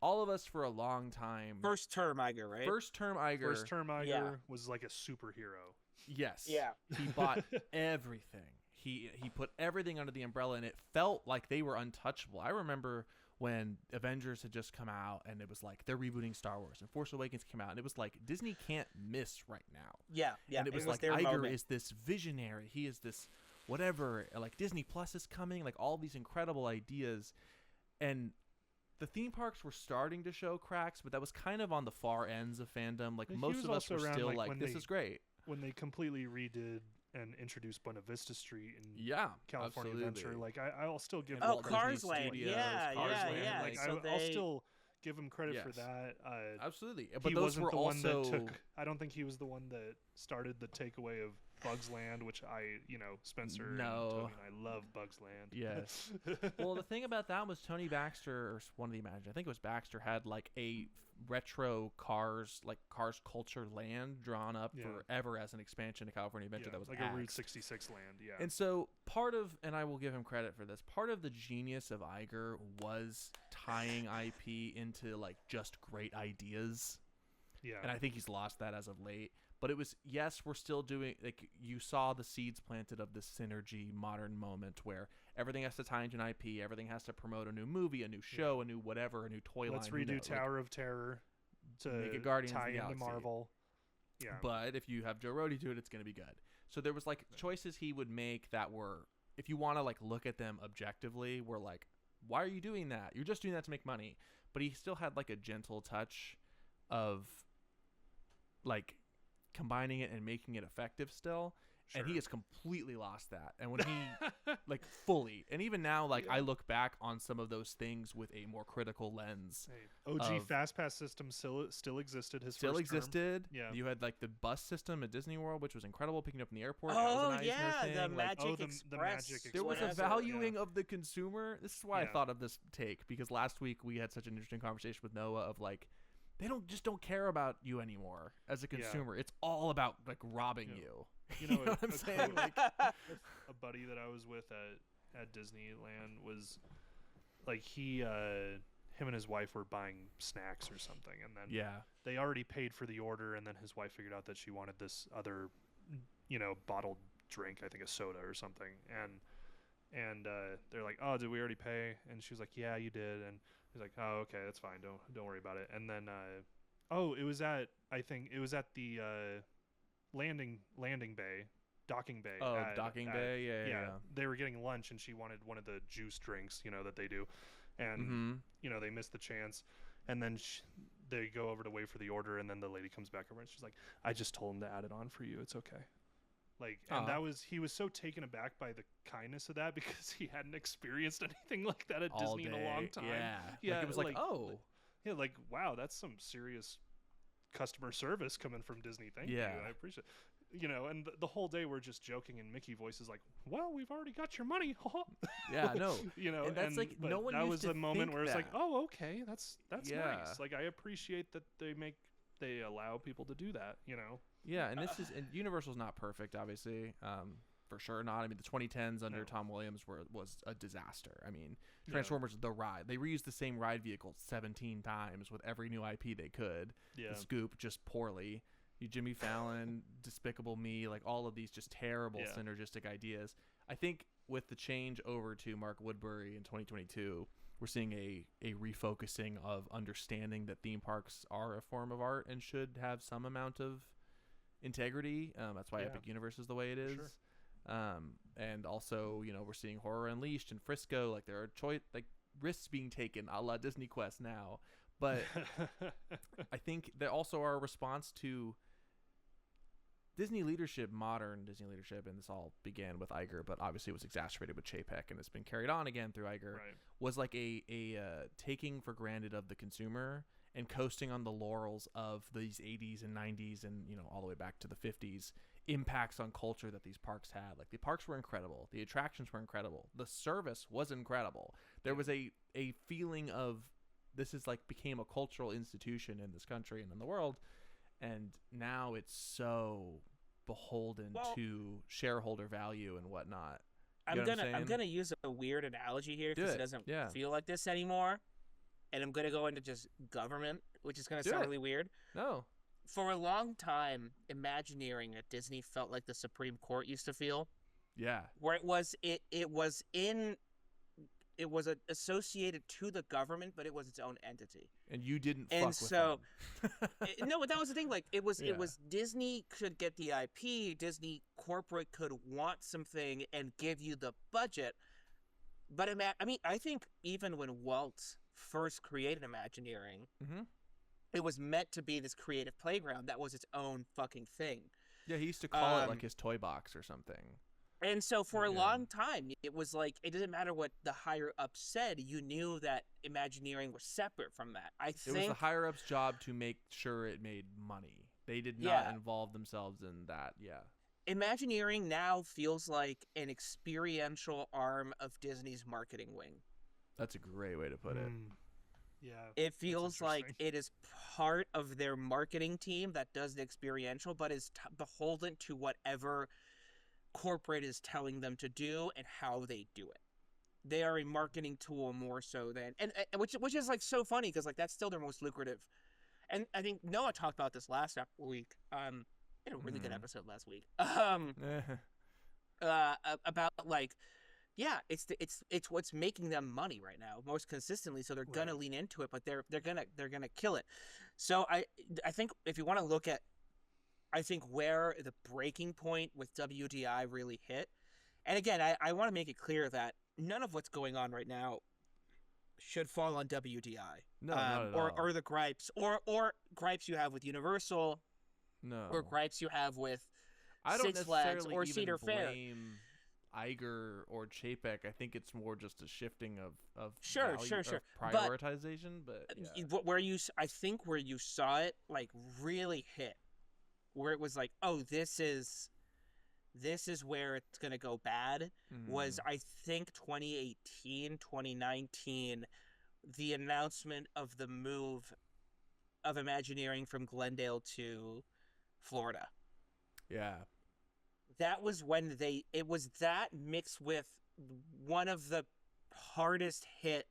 All of us for a long time. First term Iger, right? First term Iger was like a superhero. Yes. Yeah. He bought everything. He put everything under the umbrella, and it felt like they were untouchable. I remember when Avengers had just come out, and it was like they're rebooting Star Wars, and Force Awakens came out, and it was like Disney can't miss right now. Yeah. And it was like Iger is this visionary. He is this whatever. Like Disney Plus is coming. Like all these incredible ideas, and the theme parks were starting to show cracks, but that was kind of on the far ends of fandom. Like most of us were still like, this is great. When they completely redid and introduced Buena Vista Street in California absolutely. Adventure, like I'll still give Cars Land, Like I'll still give him credit for that. Absolutely, but those were also. One that took, I don't think he was the one that started the takeaway of Bugs Land, which Spencer and Tony and I love Bugs Land. Yes. Well, the thing about that was Tony Baxter, or one of the Imagineers, I think it was Baxter, had like a retro Cars culture land drawn up forever as an expansion to California Adventure that was like a Route 66 land. Yeah. And so and I will give him credit for this, part of the genius of Iger was tying IP into like just great ideas. Yeah. And I think he's lost that as of late. But it was, yes, we're still doing, like, you saw the seeds planted of this synergy modern moment where everything has to tie into an IP, everything has to promote a new movie, a new show, a new whatever, a new toy line. Let's redo Tower of Terror to make it Guardians tie of the into Galaxy. Marvel. Yeah. But if you have Joe Rohde do it, it's going to be good. So there was, like, choices he would make that were, if you want to, like, look at them objectively, were like, why are you doing that? You're just doing that to make money. But he still had, like, a gentle touch of like combining it and making it effective still. Sure. And he has completely lost that. And when he like fully, and even now, like I look back on some of those things with a more critical lens. OG FastPass system still existed. Still existed. Yeah. You had like the bus system at Disney World, which was incredible, picking up in the airport. Oh that was an Eisner thing. the Magic the Express. Magic Express. There was a valuing of the consumer. This is why I thought of this take, because last week we had such an interesting conversation with Noah of like, they don't care about you anymore as a consumer. It's all about like robbing you. You know what I'm saying? Like, a buddy that I was with at Disneyland was like him and his wife were buying snacks or something, and then they already paid for the order, and then his wife figured out that she wanted this other, bottled drink, I think a soda or something, and they're like, oh, did we already pay? And she was like, yeah, you did. And he's like, oh, okay, that's fine, don't worry about it. And then it was at the landing bay, docking bay. Docking bay, yeah. They were getting lunch, and she wanted one of the juice drinks, that they do, and they missed the chance, and then they go over to wait for the order, and then the lady comes back over, and she's like, I just told him to add it on for you, it's okay. Like, and he was so taken aback by the kindness of that, because he hadn't experienced anything like that at Disney in a long time. Like it was like like, wow, that's some serious customer service coming from Disney. Thank you. I appreciate it. And the whole day we're just joking, and Mickey voice is like, well, we've already got your money. And that's like, no one that used was to a moment where it's that. like, oh, okay, that's nice. Like, I appreciate that they allow people to do that, and and Universal's not perfect, obviously, for sure not. I mean, the 2010s under Tom Williams was a disaster. I mean, Transformers the ride, they reused the same ride vehicle 17 times with every new IP they could. The Scoop just poorly. Jimmy Fallon, Despicable Me, like all of these just terrible synergistic ideas. I think with the change over to Mark Woodbury in 2022, we're seeing a refocusing of understanding that theme parks are a form of art and should have some amount of integrity. That's why Epic Universe is the way it is. Sure. And also, we're seeing Horror Unleashed and Frisco. Like, there are risks being taken, a la Disney Quest now. But I think there also are a response to Disney leadership, modern Disney leadership, and this all began with Iger, but obviously it was exacerbated with Chapek, and it's been carried on again through Iger. Was like a taking for granted of the consumer and coasting on the laurels of these 80s and 90s and all the way back to the 50s impacts on culture that these parks had. Like, the parks were incredible, the attractions were incredible, the service was incredible. There was a feeling of this is like became a cultural institution in this country and in the world, and now it's so beholden to shareholder value and whatnot. I'm gonna use a weird analogy here because it doesn't feel like this anymore, and I'm gonna go into just government, which is gonna sound really weird. No, for a long time, Imagineering at Disney felt like the Supreme Court used to feel. Yeah, where it was associated to the government, but it was its own entity. And you didn't fuck with them. No, but that was the thing. Like, it was Disney could get the IP, Disney corporate could want something and give you the budget. But I think even when Walt first created Imagineering, it was meant to be this creative playground that was its own fucking thing. Yeah, he used to call it like his toy box or something. And so for a long time, it was like, it didn't matter what the higher-ups said. You knew that Imagineering was separate from that. It was the higher-ups' job to make sure it made money. They did not involve themselves in that, Imagineering now feels like an experiential arm of Disney's marketing wing. That's a great way to put it. Yeah. It feels like it is part of their marketing team that does the experiential, but is beholden to whatever corporate is telling them to do and how they do it. They are a marketing tool more so than, and which is like so funny because like that's still their most lucrative. And I think Noah talked about this last week. In a really good episode last week. About like, it's what's making them money right now most consistently. So they're gonna lean into it, but they're gonna kill it. So I think if you want to look at, I think where the breaking point with WDI really hit, and again, I want to make it clear that none of what's going on right now should fall on WDI. No, not at or all. or the gripes or gripes you have with Universal. No. Or gripes you have with I don't Six Flags necessarily or even Cedar Fair. blame Iger or Chapek. I think it's more just a shifting of Sure. of prioritization. But yeah. where you saw it like really hit, where it was like, oh, this is where it's gonna go bad. Was I think 2018, 2019, the announcement of the move of Imagineering from Glendale to Florida. Yeah. That was when it was that mixed with one of the hardest hit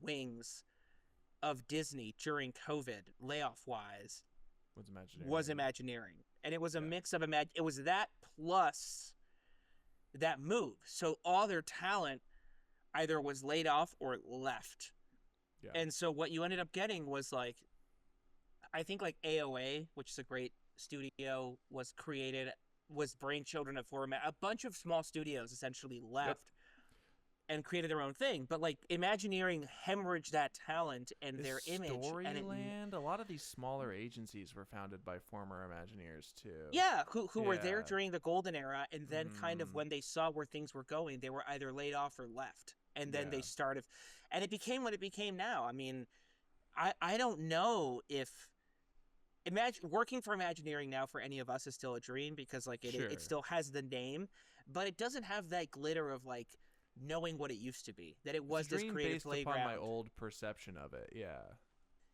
wings of Disney during COVID, layoff wise, was Imagineering. And it was a mix of it was that plus that move. So all their talent either was laid off or left. Yeah. And so what you ended up getting was like, I think like AOA, which is a great studio, was brainchildren of format. A bunch of small studios essentially left and created their own thing. But like Imagineering hemorrhaged that talent and their image. Storyland, a lot of these smaller agencies were founded by former Imagineers too. Yeah, who were there during the golden era, and then kind of when they saw where things were going, they were either laid off or left. And then they started, and it became what it became now. I mean, I don't know if working for Imagineering now for any of us is still a dream, because like it still has the name, but it doesn't have that glitter of like knowing what it used to be, that it was this creative playground. Upon my old perception of it. Yeah.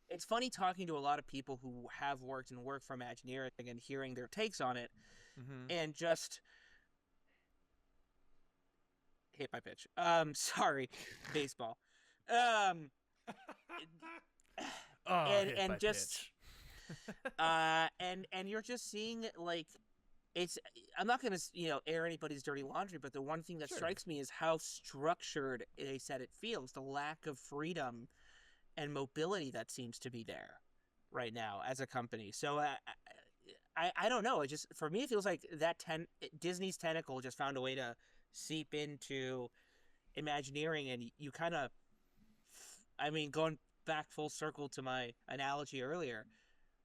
It's funny talking to a lot of people who have worked and work for Imagineering and hearing their takes on it, and just hit my pitch. Sorry, baseball. And you're just seeing like I'm not going to air anybody's dirty laundry, but the one thing that strikes me is how structured they said it feels, the lack of freedom and mobility that seems to be there right now as a company. So I don't know. It just, for me, it feels like that Disney's tentacle just found a way to seep into Imagineering, and you kind of, I mean, going back full circle to my analogy earlier,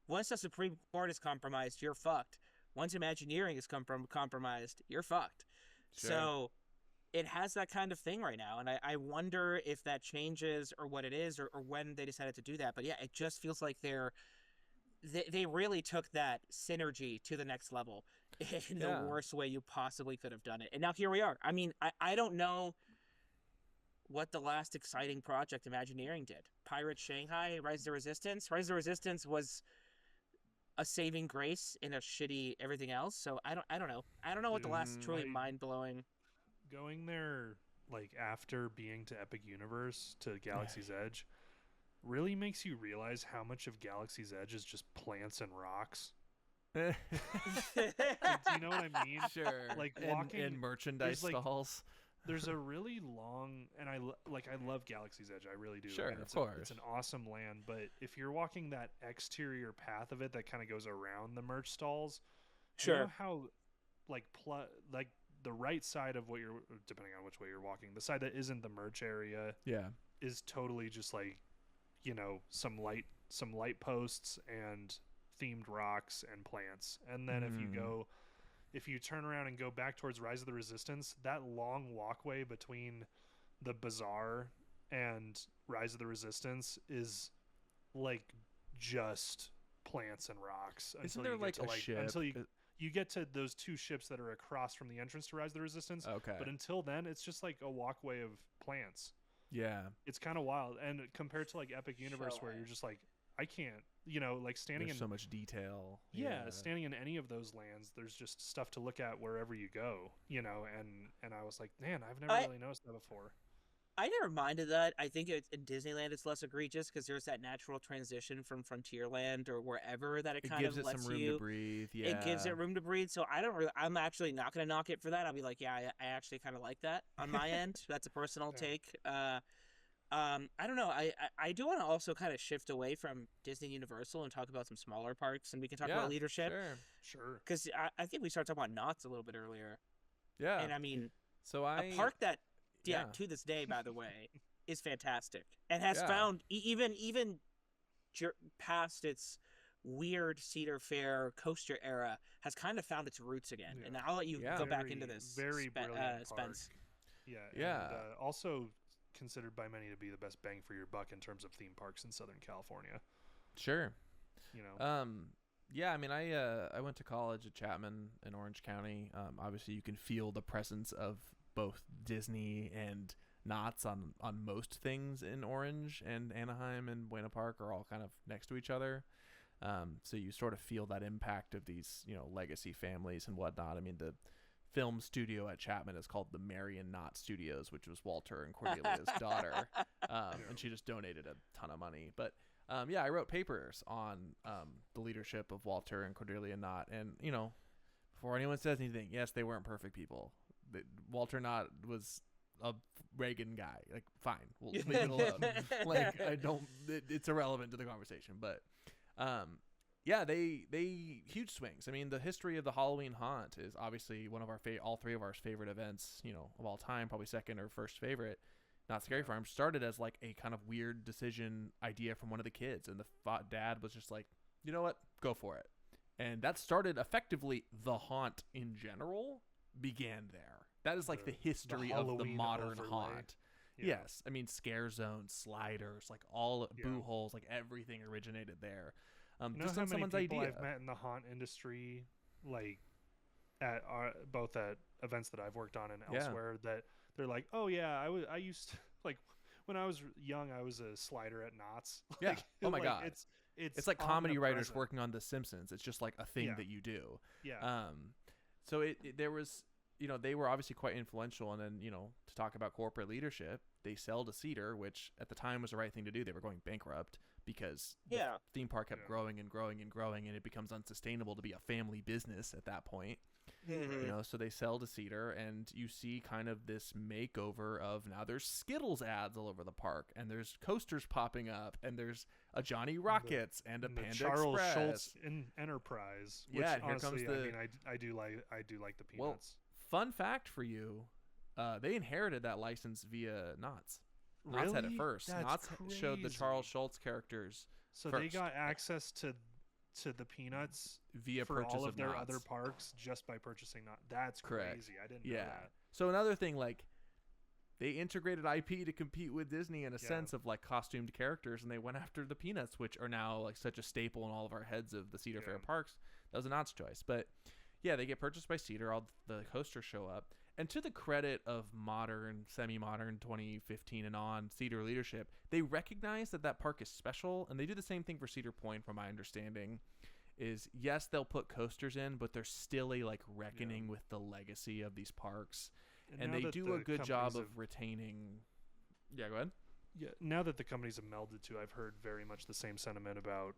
once the Supreme Court is compromised, you're fucked. Once Imagineering is compromised, you're fucked. Sure. So it has that kind of thing right now, and I wonder if that changes or what it is, or when they decided to do that. But yeah, it just feels like they really took that synergy to the next level in the worst way you possibly could have done it. And now here we are. I mean, I don't know what the last exciting project Imagineering did. Pirates Shanghai, Rise of the Resistance. Rise of the Resistance was a saving grace in a shitty everything else. So I don't know. I don't know what the last truly mind-blowing. Going there, like, after being to Epic Universe, to Galaxy's Edge, really makes you realize how much of Galaxy's Edge is just plants and rocks. Do you know what I mean? Sure. Like walking in merchandise stalls. There's a really long, and I love Galaxy's Edge. I really do. Sure, of course. It's an awesome land, but if you're walking that exterior path of it that kind of goes around the merch stalls, you know how like the right side of what you're, depending on which way you're walking, the side that isn't the merch area, is totally just like, some light posts and themed rocks and plants. And then if you turn around and go back towards Rise of the Resistance, that long walkway between the bazaar and Rise of the Resistance is like just plants and rocks. Isn't there like a ship? Until you get to those two ships that are across from the entrance to Rise of the Resistance. Okay. But until then, it's just like a walkway of plants. Yeah. It's kind of wild. And compared to like Epic Universe, where you're just like, I can't, like standing there's so much detail. Yeah, standing in any of those lands, there's just stuff to look at wherever you go, and I was like, man, I've never really noticed that before. I never minded that. I think in Disneyland it's less egregious because there's that natural transition from Frontierland or wherever that it kind of lets some room to breathe. Yeah, it gives it room to breathe. So I'm actually not going to knock it for that. I'll be like, yeah, I actually kind of like that on my end. That's a personal take. I don't know. I do want to also kind of shift away from Disney Universal and talk about some smaller parks, and we can talk about leadership. Sure. Because I think we started talking about Knott's a little bit earlier. Yeah. And I mean, so a park that to this day, by the way, is fantastic and has found even past its weird Cedar Fair coaster era, has kind of found its roots again. And I'll let you go back into this. Very brilliant Spence. Yeah. And, also considered by many to be the best bang for your buck in terms of theme parks in Southern California. Sure. You know. Yeah, I mean, I went to college at Chapman in Orange County. Obviously, you can feel the presence of both Disney and Knott's on most things in Orange, and Anaheim and Buena Park are all kind of next to each other. So you sort of feel that impact of these, legacy families and whatnot. I mean, the film studio at Chapman is called the Marion Knott Studios, which was Walter and Cordelia's daughter. And she just donated a ton of money. But I wrote papers on the leadership of Walter and Cordelia Knott. And, before anyone says anything, yes, they weren't perfect people. Walter Knott was a Reagan guy. Like, fine, we'll leave it alone. It's irrelevant to the conversation. But they huge swings. I mean, the history of the Halloween Haunt is obviously one of our all three of our favorite events, of all time, probably second or first favorite. Not Scary Farm started as like a kind of weird decision idea from one of the kids, and the dad was just like, you know what, go for it. And that started effectively the haunt in general began there. That is like the history of the modern haunt. Yeah. Yes, I mean, scare zones, sliders, like all boo holes, like everything originated there. Just on someone's idea. I've met in the haunt industry, like at both at events that I've worked on and elsewhere, that they're like, oh yeah, I used to, like, when I was young, I was a slider at Knott's. Yeah. Oh my God. It's like comedy writers working on The Simpsons. It's just like a thing that you do. Yeah. So there was, they were obviously quite influential. And then, to talk about corporate leadership, they sell to Cedar, which at the time was the right thing to do. They were going bankrupt because the theme park kept growing and growing and growing, and it becomes unsustainable to be a family business at that point. Mm-hmm. So they sell to Cedar, and you see kind of this makeover of now there's Skittles ads all over the park, and there's coasters popping up, and there's a Johnny Rockets and a Panda Charles Express. Schultz Enterprise. Which, here honestly, comes the. I do like the Peanuts. Well, fun fact for you, they inherited that license via Knott's. Really? Knott's had it first. That's Knott's crazy. showed the Charles Schultz characters. So first. They got access to the Peanuts via for purchase all of their Knott's. other parks just by purchasing Knott's. That's correct. Crazy. I didn't know that. So another thing, like, they integrated IP to compete with Disney in a sense of like costumed characters, and they went after the Peanuts, which are now like such a staple in all of our heads of the Cedar Fair parks. That was a Knott's choice, but they get purchased by Cedar. All the coasters show up. And to the credit of modern, semi-modern 2015 and on Cedar leadership, they recognize that park is special, and they do the same thing for Cedar Point, from my understanding, is yes, they'll put coasters in, but there's still a like reckoning with the legacy of these parks. And they do a good job of retaining. Yeah, go ahead. Yeah, now that the companies have melded too, I've heard very much the same sentiment about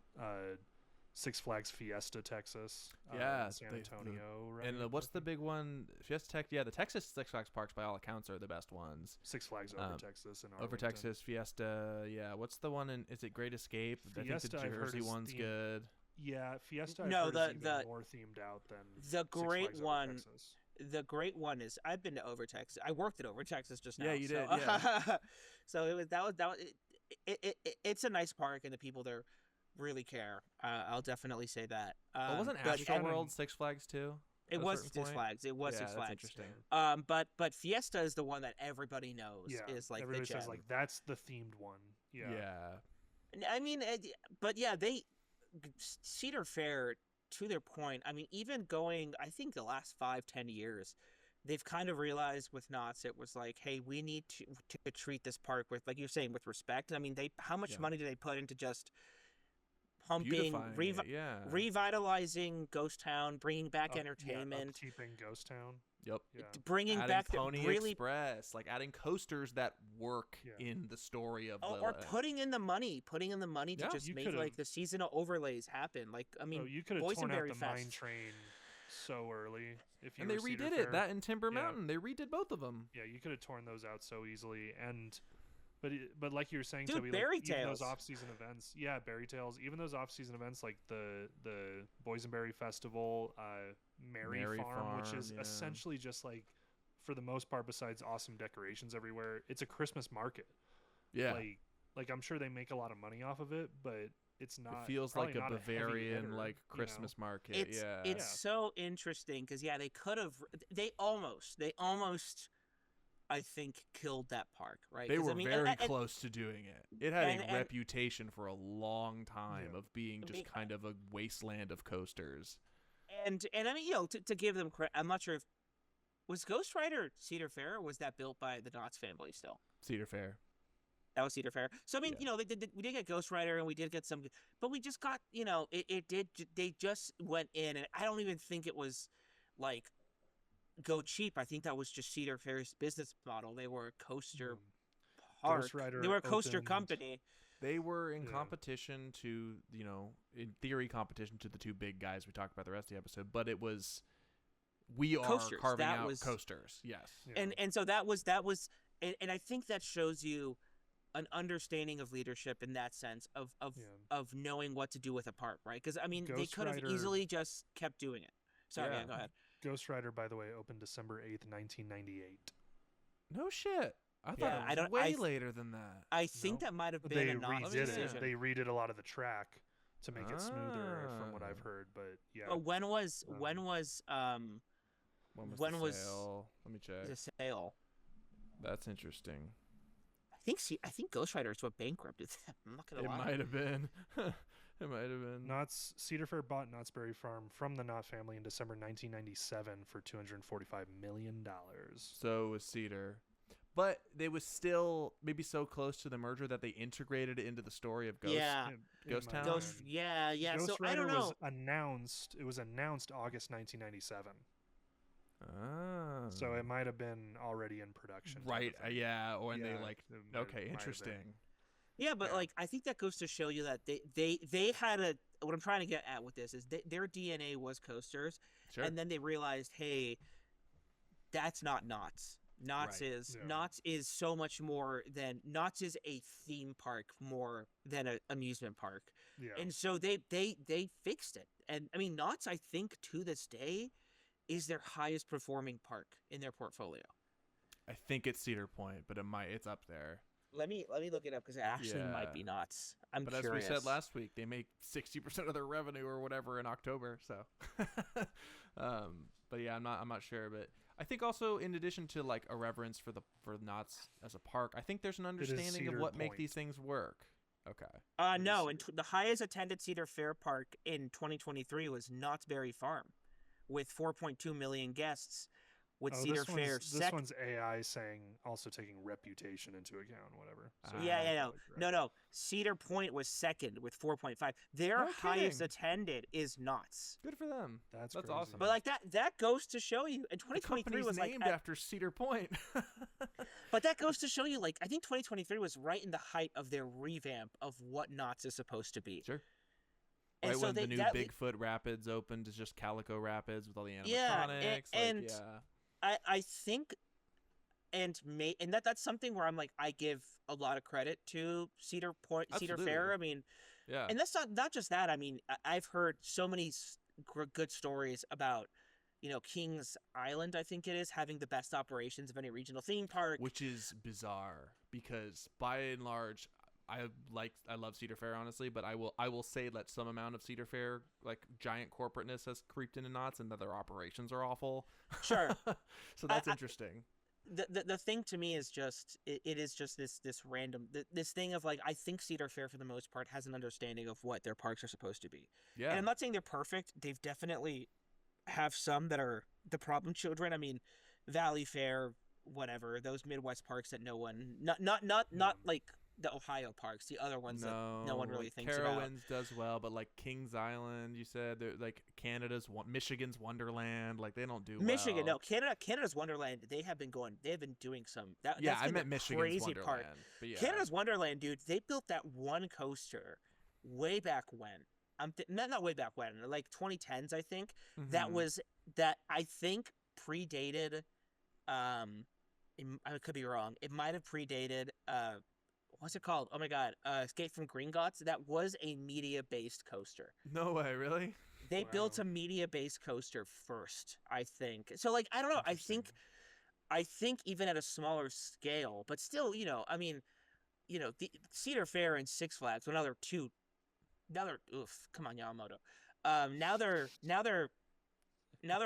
Six Flags Fiesta Texas, in San Antonio, right? And what's the big one? Fiesta Tech. Yeah, the Texas Six Flags parks, by all accounts, are the best ones. Six Flags over Texas and over Texas Fiesta. Yeah, what's the one in? Is it Great Escape? Fiesta, I think the Jersey one's good. Yeah, Fiesta. No, I've heard is even more themed out than the great Six Flags one. Over Texas. The great one is I've been to Over Texas. I worked at Over Texas just now. Yeah, you did. Yeah. So it's a nice park, and the people there really care. I'll definitely say that. Wasn't Astroworld Six Flags too? It was Six Flags. It was Six Flags. Interesting. But Fiesta is the one that everybody knows. Yeah, is like everybody the gem. says like that's the themed one. Yeah. Yeah. I mean, but yeah, Cedar Fair, to their point, I mean, even going, I think the last 5-10 years, they've kind of realized with Knott's, it was like, hey, we need to treat this park with, like you're saying, with respect. I mean, how much money do they put into just pumping, revitalizing Ghost Town, bringing back entertainment, keeping Ghost Town. Yep. Yeah. Bringing adding back Pony really Express, like adding coasters that work in the story of or putting in the money to just make like the seasonal overlays happen. Like, I mean, you could have torn out the Mine Train so early if you. And they redid it. That in Timber Mountain, they redid both of them. Yeah, you could have torn those out so easily. And but like you were saying, dude, Toby, Berry like, Tales. even those off-season events, Berry Tales, even those off-season events like the Boysenberry Festival, Merry Farm, which is essentially just like for the most part, besides awesome decorations everywhere, it's a Christmas market. Yeah. Like I'm sure they make a lot of money off of it, but it's not. It feels like a Bavarian like Christmas market. It's so interesting because they could have. They almost. I think killed that park, right? They were very close to doing it. It had a reputation for a long time of being just kind of a wasteland of coasters. And I mean, to give them credit, I'm not sure if was Ghost Rider Cedar Fair or was that built by the Knotts family still? Cedar Fair. That was Cedar Fair. So I mean, we did get Ghost Rider and we did get some, but we just got, they just went in, and I don't even think it was like go cheap. I think that was just Cedar Fair's business model. They were a coaster park. Ghost Rider they were a coaster company. They were in competition to, in theory, competition to the two big guys we talked about the rest of the episode. But it was, we are coasters. Carving out coasters. Yes. Yeah. And so that was, and I think that shows you an understanding of leadership in that sense of knowing what to do with a park, right? Because I mean, they could have easily just kept doing it. Sorry, go ahead. Ghost Rider, by the way, opened December 8th, 1998. No shit. I thought it was way later than that. I think that might have been a non-decision. They redid a lot of the track to make it smoother, from what I've heard. But But when was sale? Let me check. The sale? That's interesting. I think Ghost Rider is what bankrupted them. I'm not gonna lie. It might have been. It might have been. Cedar Fair bought Knott's Berry Farm from the Knott family in December 1997 for $245 million. So it was Cedar. But they was still maybe so close to the merger that they integrated it into the story of Ghost Town. Ghost so Rider I don't know. It was announced August 1997. Ah. So it might have been already in production. Right. Okay, interesting. Yeah, but I think that goes to show you that they had what I'm trying to get at with this is their DNA was coasters. Sure. And then they realized, hey, that's not Knott's. Knott's is so much more than Knott's is a theme park more than an amusement park. Yeah. And so they fixed it. And I mean, Knott's, I think to this day is their highest performing park in their portfolio. I think it's Cedar Point, but it's up there. Let me look it up because it actually might be Knott's. I'm curious. But as we said last week, they make 60% of their revenue or whatever in October. So, but yeah, I'm not sure. But I think also in addition to like a reverence for Knott's as a park, I think there's an understanding of what make these things work. Okay. No, and the highest attended Cedar Fair park in 2023 was Knott's Berry Farm, with 4.2 million guests. With Cedar Fair, this one's AI saying also taking reputation into account, whatever. So no. Cedar Point was second with 4.5. Their highest attended is Knott's. Good for them. That's awesome. But that goes to show you, and 2023 was named after Cedar Point. But that goes to show you, I think 2023 was right in the height of their revamp of what Knott's is supposed to be. Sure. And right when the new Bigfoot Rapids opened, it's just Calico Rapids with all the animatronics. I think, and that's something where I'm like, I give a lot of credit to Cedar Fair. I mean, and that's not just that. I mean, I've heard so many good stories about, Kings Island, I think it is, having the best operations of any regional theme park, which is bizarre because by and large, I love Cedar Fair honestly, but I will say that some amount of Cedar Fair like giant corporateness has creeped into Knott's and that their operations are awful. Sure. So that's interesting. The thing to me is just it is just this random this thing of I think Cedar Fair for the most part has an understanding of what their parks are supposed to be. Yeah. And I'm not saying they're perfect. They've definitely have some that are the problem children. I mean, Valley Fair, whatever, those Midwest parks that no one not like the Ohio parks, the other ones that no one really thinks about. Carowinds does well, but like Kings Island, you said, they're like Michigan's Wonderland, they don't do Michigan, well. No, Canada's Wonderland, they've been doing some. That's I meant Michigan's crazy Wonderland. Part. But yeah. Canada's Wonderland, dude, they built that one coaster way back when. Not way back when, like 2010s, I think. Mm-hmm. That I think predated. I could be wrong. It might have predated. What's it called? Oh my God! Escape from Gringotts. That was a media-based coaster. No way, really? They built a media-based coaster first, I think. So, I don't know. I think I think even at a smaller scale, but still, the Cedar Fair and Six Flags, well, oof, come on, Yamamoto. Now they're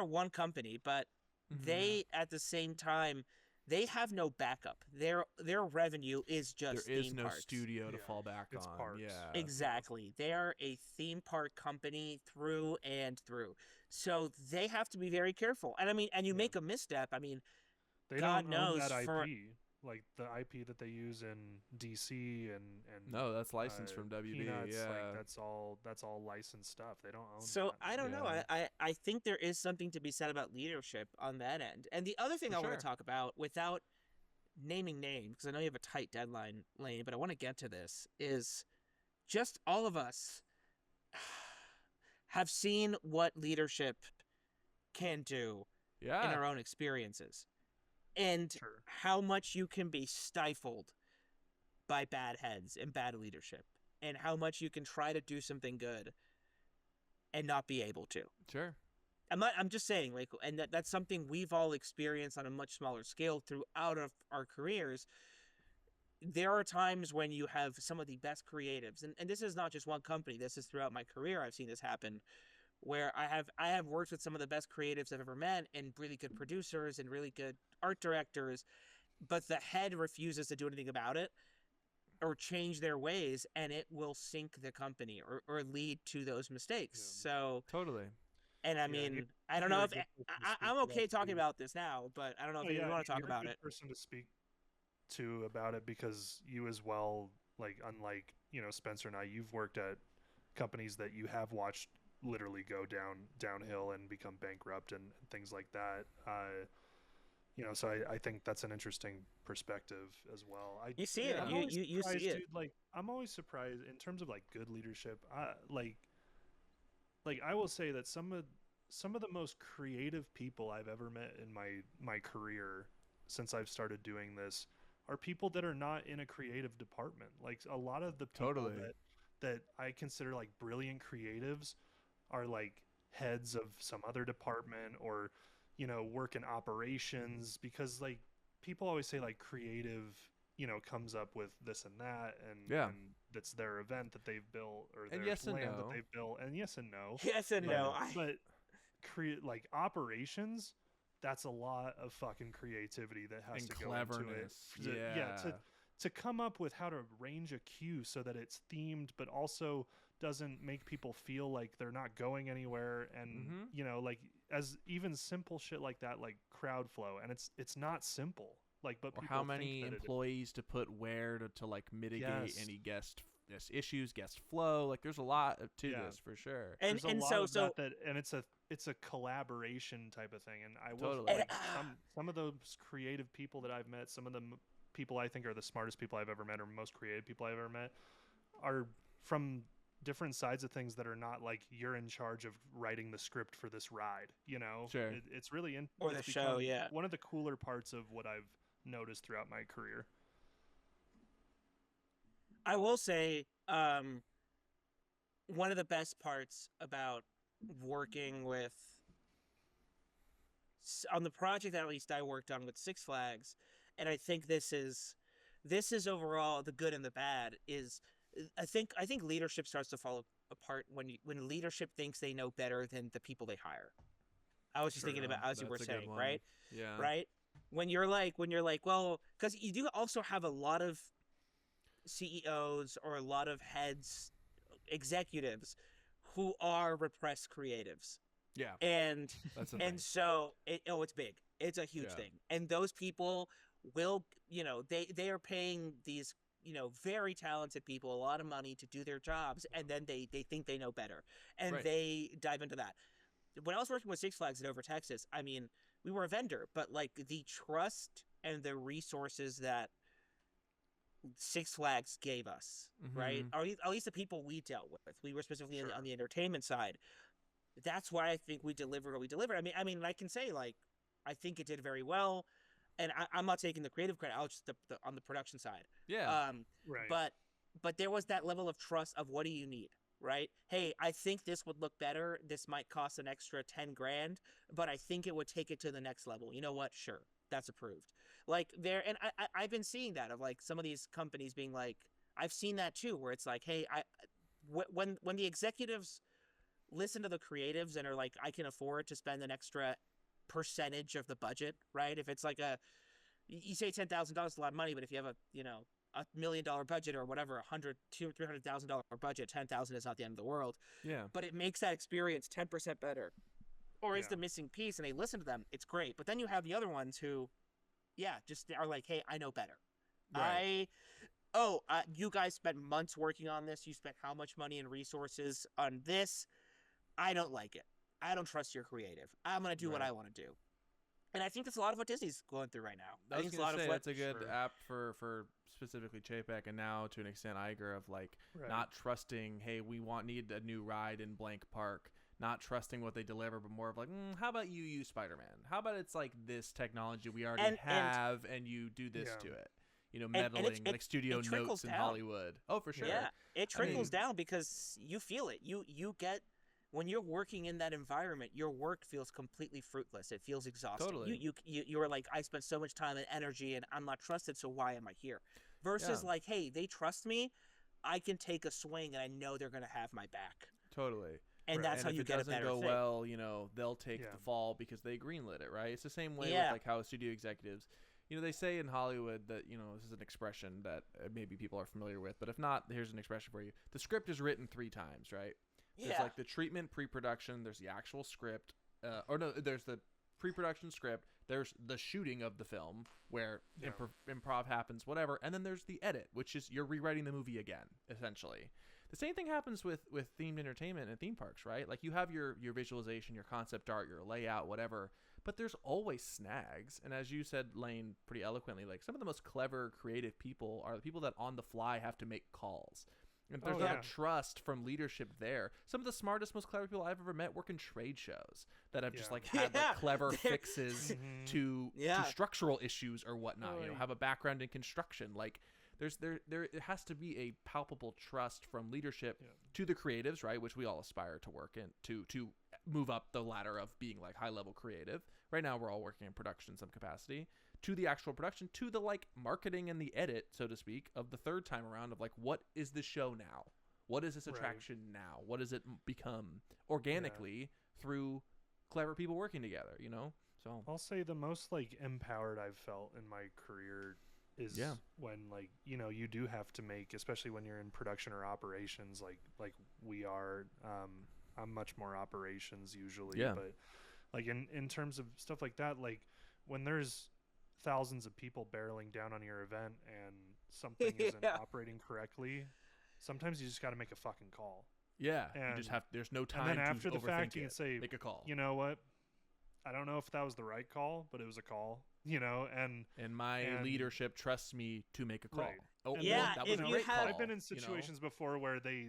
one company, but they at the same time they have no backup. Their revenue is just there is theme no parks. studio to fall back It's on. parks. Yeah, Exactly. They are a theme park company through and through. So they have to be very careful. And you make a misstep. They God don't own knows that for IP. Like the IP that they use in DC and no, that's licensed from WB. Peanuts, Yeah, like that's all licensed stuff. They don't own So that. I don't know. I think there is something to be said about leadership on that end. And the other thing For I want sure. to talk about, without naming names, because I know you have a tight deadline, Lane, but I want to get to this, is just all of us have seen what leadership can do in our own experiences, and Sure. how much you can be stifled by bad heads and bad leadership, and how much you can try to do something good and not be able to. Sure. I'm just saying, like, and that's something we've all experienced on a much smaller scale throughout of our careers. There are times when you have some of the best creatives, and this is not just one company, this is throughout my career. I've seen this happen, where I have worked with some of the best creatives I've ever met, and really good producers and really good art directors, but the head refuses to do anything about it or change their ways, and it will sink the company or lead to those mistakes. Yeah. So Totally. and I don't know if I'm okay talking about this now, but I don't know if you want to talk about it. You're a good person to speak to about it, because you as well, like, unlike Spencer and I, you've worked at companies that you have watched literally go downhill and become bankrupt and things like that. So I think that's an interesting perspective as well. You see it. You see it. Dude, like, I'm always surprised in terms of like good leadership. Like I will say that some of the most creative people I've ever met in my career since I've started doing this are people that are not in a creative department. Like, a lot of the people that I consider like brilliant creatives are like heads of some other department, or work in operations, because like people always say like creative comes up with this and that, and that's their event that they've built, or their land that they've built, and yes and no. Yes and no. But like operations, that's a lot of fucking creativity that has to go into it. To come up with how to arrange a queue so that it's themed, but also doesn't make people feel like they're not going anywhere, and like, as even simple shit like that, like crowd flow, and it's not simple. Like, but or how many employees to put where to like mitigate any guest issues, guest flow. Like, there's a lot to this for sure. And it's a collaboration type of thing. And I will like some of those creative people that I've met, some of the people I think are the smartest people I've ever met, or most creative people I've ever met, are from different sides of things that are not like, you're in charge of writing the script for this ride. Sure. It's really or the show. Yeah, one of the cooler parts of what I've noticed throughout my career. I will say, one of the best parts about working with, on the project that at least I worked on with Six Flags, and I think this is overall the good and the bad, is I think leadership starts to fall apart when leadership thinks they know better than the people they hire. I was just thinking about, as you were saying, right? Yeah. Right? When you're like, well, because you do also have a lot of CEOs or a lot of heads, executives, who are repressed creatives. Yeah. And that's so it's big. It's a huge thing. And those people will, they are paying these, very talented people a lot of money to do their jobs, and then they think they know better, and they dive into that. When I was working with Six Flags in Over Texas, we were a vendor, but like the trust and the resources that Six Flags gave us, right? Or at least the people we dealt with. We were specifically on the entertainment side. That's why I think we delivered what we delivered. I can say, like, I think it did very well, and I'm not taking the creative credit. I was just on the production side. Yeah. Right. But there was that level of trust of, what do you need? Right? Hey, I think this would look better. This might cost an extra $10,000, but I think it would take it to the next level. You know what? Sure. that's approved. Like there, and I've been seeing that of like some of these companies being like, I've seen that too, where it's like, hey, when the executives listen to the creatives and are like, I can afford to spend an extra percentage of the budget, right? If it's like you say $10,000 is a lot of money, but if you have $1 million budget or whatever, $200,000-$300,000 budget, 10,000 is not the end of the world. Yeah. But it makes that experience 10% better, or is the missing piece, and they listen to them. It's great. But then you have the other ones who, just are like, hey, I know better. Right. You guys spent months working on this. You spent how much money and resources on this? I don't like it. I don't trust your creative. I'm going to do what I want to do. And I think that's a lot of what Disney's going through right now. I think it's a lot of what that's a good app for specifically Chapek, and now to an extent Iger, of like not trusting, hey, we need a new ride in blank park, not trusting what they deliver, but more of like, how about you use Spider-Man? How about it's like this technology we already have and you do this to it? Meddling, like studio notes in Hollywood. Oh, for sure. Yeah, it trickles down because you feel it. You get, when you're working in that environment, your work feels completely fruitless. It feels exhausting. Totally. You're like, I spent so much time and energy, and I'm not trusted, so why am I here? Versus like, hey, they trust me. I can take a swing, and I know they're going to have my back. Totally. And that's how you get a better thing. If it doesn't go well, they'll take the fall because they greenlit it, right? It's the same way with like how studio executives, they say in Hollywood that, this is an expression that maybe people are familiar with, but if not, here's an expression for you. The script is written 3 times, right? There's like the treatment, pre-production, there's the actual script, there's the pre-production script, there's the shooting of the film where improv happens, whatever, and then there's the edit, which is you're rewriting the movie again, essentially. The same thing happens with themed entertainment and theme parks, right? Like you have your visualization, your concept art, your layout, whatever, but there's always snags. And as you said, Lane, pretty eloquently, like some of the most clever, creative people are the people that on the fly have to make calls. And there's not trust from leadership there. Some of the smartest, most clever people I've ever met work in trade shows that have just like had like clever fixes to structural issues or whatnot. Have a background in construction. Like there it has to be a palpable trust from leadership to the creatives, right? Which we all aspire to work in to move up the ladder of being like high level creative. Right now, we're all working in production in some capacity. To the actual production, to the like marketing and the edit, so to speak, of the third time around of like, what is the show now? What is this attraction now? What does it become organically through clever people working together, So I'll say the most like empowered I've felt in my career is when like, you do have to make, especially when you're in production or operations, like we are, I'm much more operations usually, but like in terms of stuff like that, like when there's thousands of people barreling down on your event and something isn't operating correctly, sometimes you just got to make a fucking call. Yeah, and you just have. There's no time. And then after to the fact, you it. can say, make a call. You know what? I don't know if that was the right call, but it was a call. And my leadership trusts me to make a call. Right. Oh, yeah, that was a great call. I've been in situations before where they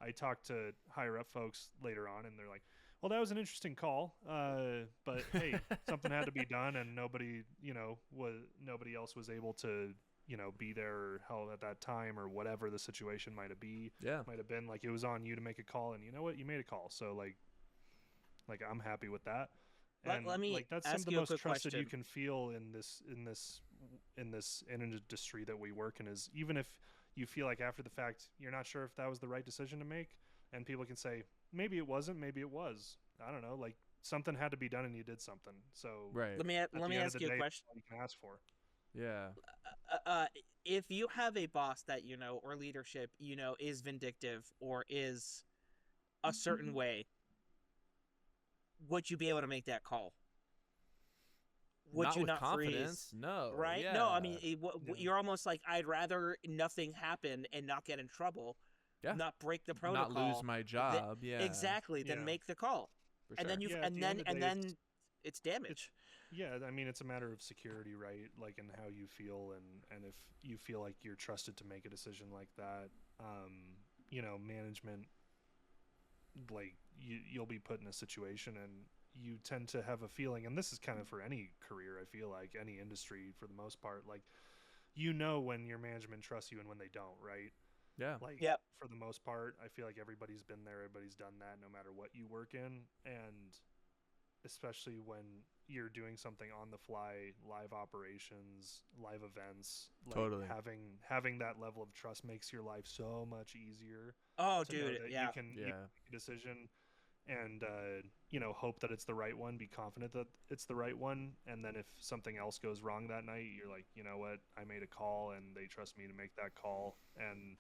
I talked to higher up folks later on, and they're like, well, that was an interesting call, but hey, something had to be done, and nobody else was able to, be there or hell at that time or whatever the situation might have been. Like it was on you to make a call, and you know what, you made a call, so like I'm happy with that. And let me like that's ask some of the you a most quick trusted question. you can feel in this industry that we work in, is even if you feel like after the fact you're not sure if that was the right decision to make, and people can say maybe it wasn't, maybe it was. I don't know, like something had to be done and you did something. So right. Let me ask you a question. You can ask for. Yeah. If you have a boss that or leadership is vindictive or is a certain way, would you be able to make that call? Would not you with not confidence? freeze? No. Right? Yeah. No, I mean, you're almost like, I'd rather nothing happen and not get in trouble, not break the protocol, not lose my job. Exactly. Then make the call, for and sure. then then it's damage. I mean, it's a matter of security, right? Like, and how you feel, and if you feel like you're trusted to make a decision like that, management, like you'll be put in a situation, and you tend to have a feeling, and this is kind of for any career, I feel like any industry for the most part, like when your management trusts you and when they don't, right? Yeah. Like for the most part, I feel like everybody's been there, everybody's done that, no matter what you work in, and especially when you're doing something on the fly, live operations, live events. Like Totally. having that level of trust makes your life so much easier. Oh, to know dude, that yeah. you can make a decision and hope that it's the right one, be confident that it's the right one, and then if something else goes wrong that night, you're like, you know what, I made a call and they trust me to make that call, and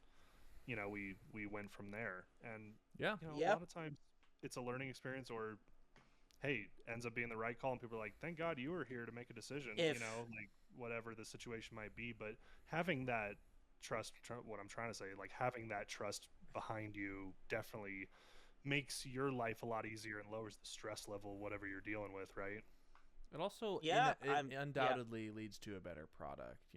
we went from there. And a lot of times it's a learning experience, or hey, ends up being the right call and people are like, thank God you were here to make a decision, like whatever the situation might be. But having that trust, what I'm trying to say, like having that trust behind you definitely makes your life a lot easier and lowers the stress level, whatever you're dealing with, right? It also undoubtedly leads to a better product,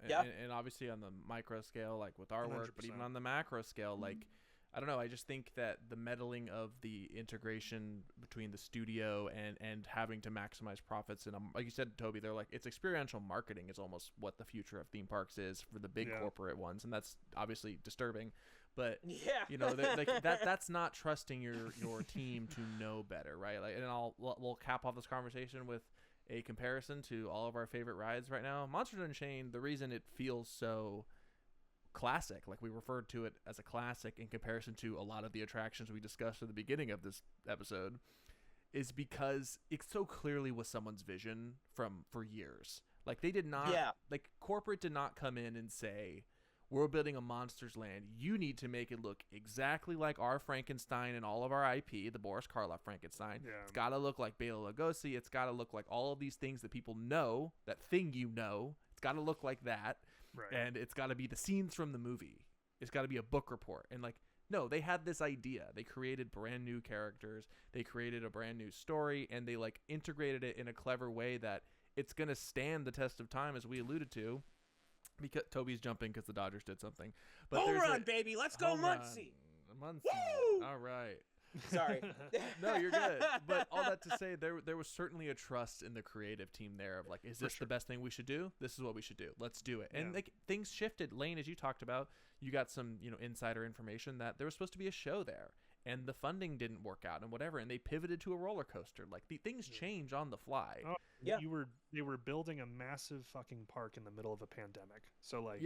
and obviously on the micro scale, like with our 100%. Work, but even on the macro scale, like, I don't know, I just think that the meddling of the integration between the studio and having to maximize profits, and like you said, Toby, they're like, it's experiential marketing is almost what the future of theme parks is for the big corporate ones, and that's obviously disturbing. But that's not trusting your team to know better, right? Like, and we'll cap off this conversation with a comparison to all of our favorite rides right now. Monsters Unchained, the reason it feels so classic, like we referred to it as a classic in comparison to a lot of the attractions we discussed at the beginning of this episode, is because it so clearly was someone's vision for years. Like they did not, like corporate did not come in and say, we're building a Monsters Land. You need to make it look exactly like our Frankenstein and all of our IP, the Boris Karloff Frankenstein. Yeah. It's got to look like Bela Lugosi. It's got to look like all of these things that people know, that thing It's got to look like that. Right. And it's got to be the scenes from the movie. It's got to be a book report. And like, no, they had this idea. They created brand new characters. They created a brand new story. And they like integrated it in a clever way that it's going to stand the test of time, as we alluded to. Because Toby's jumping because the Dodgers did something. But home run, baby. Let's go, Muncie. Woo! All right. Sorry. No, you're good. But all that to say, there was certainly a trust in the creative team there of like, is this the best thing we should do? This is what we should do. Let's do it. And like things shifted. Lane, as you talked about, you got some insider information that there was supposed to be a show there, and the funding didn't work out and whatever, and they pivoted to a roller coaster. Like the things change on the fly. Oh, they were building a massive fucking park in the middle of a pandemic. So like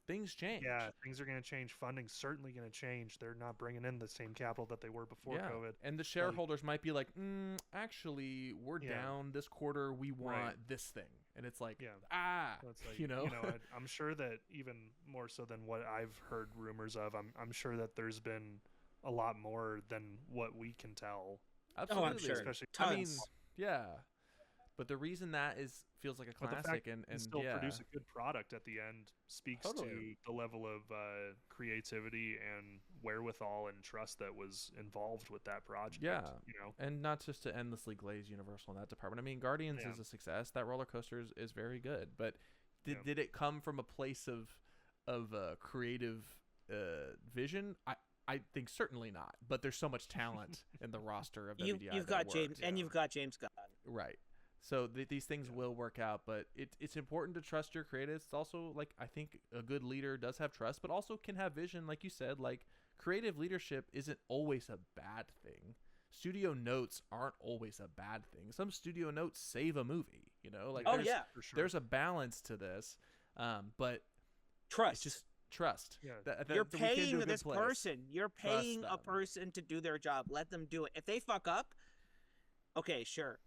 things change. Yeah, things are going to change. Funding's certainly going to change. They're not bringing in the same capital that they were before COVID. And the shareholders might be like, actually, we're down this quarter. We want this thing. And it's like, so it's like, I'm sure that even more so than what I've heard rumors of, I'm sure that there's been a lot more than what we can tell. Absolutely. Oh, I'm sure. Especially, Tons. But the reason that feels like a classic and still produce a good product at the end speaks to the level of creativity and wherewithal and trust that was involved with that project. Yeah, and not just to endlessly glaze Universal in that department. I mean, Guardians is a success. That roller coaster is very good. But did it come from a place of creative vision? I think certainly not. But there's so much talent in the roster of WDI. You've got James, and you've got James Gunn. Right. So these things will work out, but it's important to trust your creatives. It's also like, I think a good leader does have trust, but also can have vision. Like you said, like creative leadership isn't always a bad thing. Studio notes aren't always a bad thing. Some studio notes save a movie, like, for sure. There's a balance to this. But trust. It's just trust. Yeah. You're paying this person. You're paying a person to do their job. Let them do it. If they fuck up, okay, sure.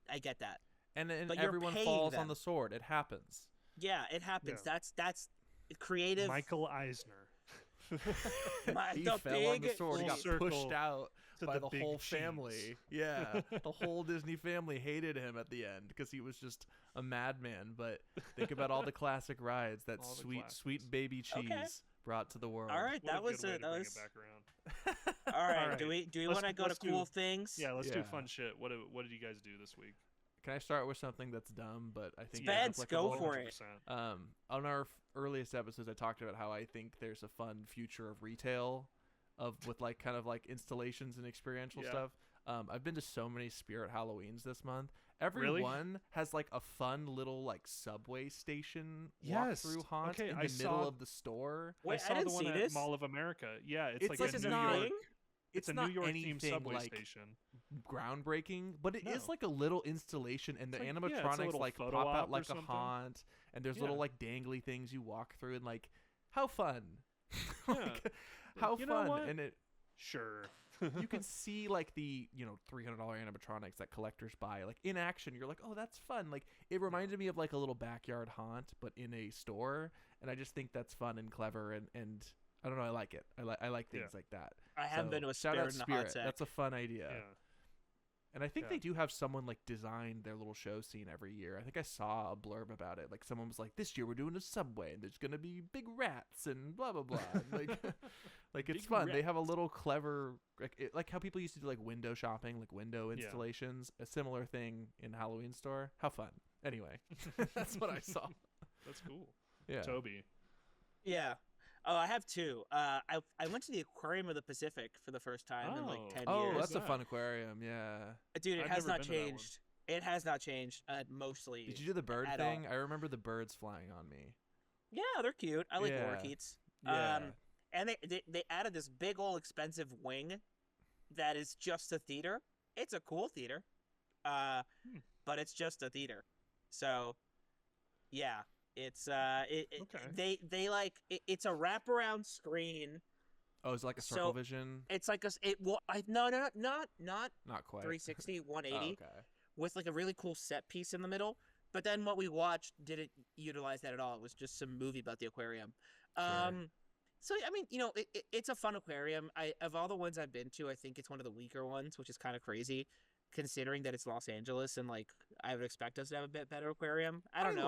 I get that. And everyone falls on the sword. It happens. Yeah, it happens. Yeah. That's creative. Michael Eisner. He fell on the sword. He got pushed out by the whole family. Yeah, the whole Disney family hated him at the end because he was just a madman. But think about all the classic rides that sweet baby cheese brought to the world. All right, that was it. Bring it back around. All right, do we want to go to cool things? Yeah, let's do fun shit. What did you guys do this week? Can I start with something that's dumb, but I think Spence, go for 100%. it. On our earliest episodes, I talked about how I think there's a fun future of retail, with like kind of like installations and experiential stuff. I've been to so many Spirit Halloweens this month. Everyone has like a fun little like subway station walkthrough haunt in the middle of the store. Wait, I saw the one at Mall of America. Yeah, it's like a New York. It's a New York themed subway station. groundbreaking, but it is like a little installation, and the animatronics like pop out like a haunt, and there's little like dangly things you walk through, and like how fun. Like, how fun. And it you can see like the $300 animatronics that collectors buy like in action. You're like, oh, that's fun. Like it reminded me of like a little backyard haunt but in a store, and I just think that's fun and clever, and I don't know, I like it. I like things like that. I haven't been to a Spirit in a hot sec. That's a fun idea. And I think they do have someone like design their little show scene every year. I think I saw a blurb about it. Like someone was like, "This year we're doing a subway, and there's gonna be big rats and blah blah blah." And like it's fun. Rats. They have a little clever like how people used to do like window shopping, like window installations. A similar thing in Halloween store. How fun. Anyway, that's what I saw. That's cool. Yeah, Toby. Yeah. Oh, I have two. I went to the Aquarium of the Pacific for the first time in like 10 years. Oh, that's a fun aquarium, yeah. Dude, it has not changed. It has not changed, mostly. Did you do the bird thing? I remember the birds flying on me. Yeah, they're cute. I like lorikeets. Yeah. And they added this big old expensive wing that is just a theater. It's a cool theater, but it's just a theater. So, yeah. It's they like it's a wraparound screen. Oh, is it like a circle vision? It's like not quite 360, 180 okay. With like a really cool set piece in the middle. But then what we watched didn't utilize that at all. It was just some movie about the aquarium. Sure. So I mean, it's a fun aquarium. Of all the ones I've been to, I think it's one of the weaker ones, which is kind of crazy, considering that it's Los Angeles and like I would expect us to have a bit better aquarium. I don't know.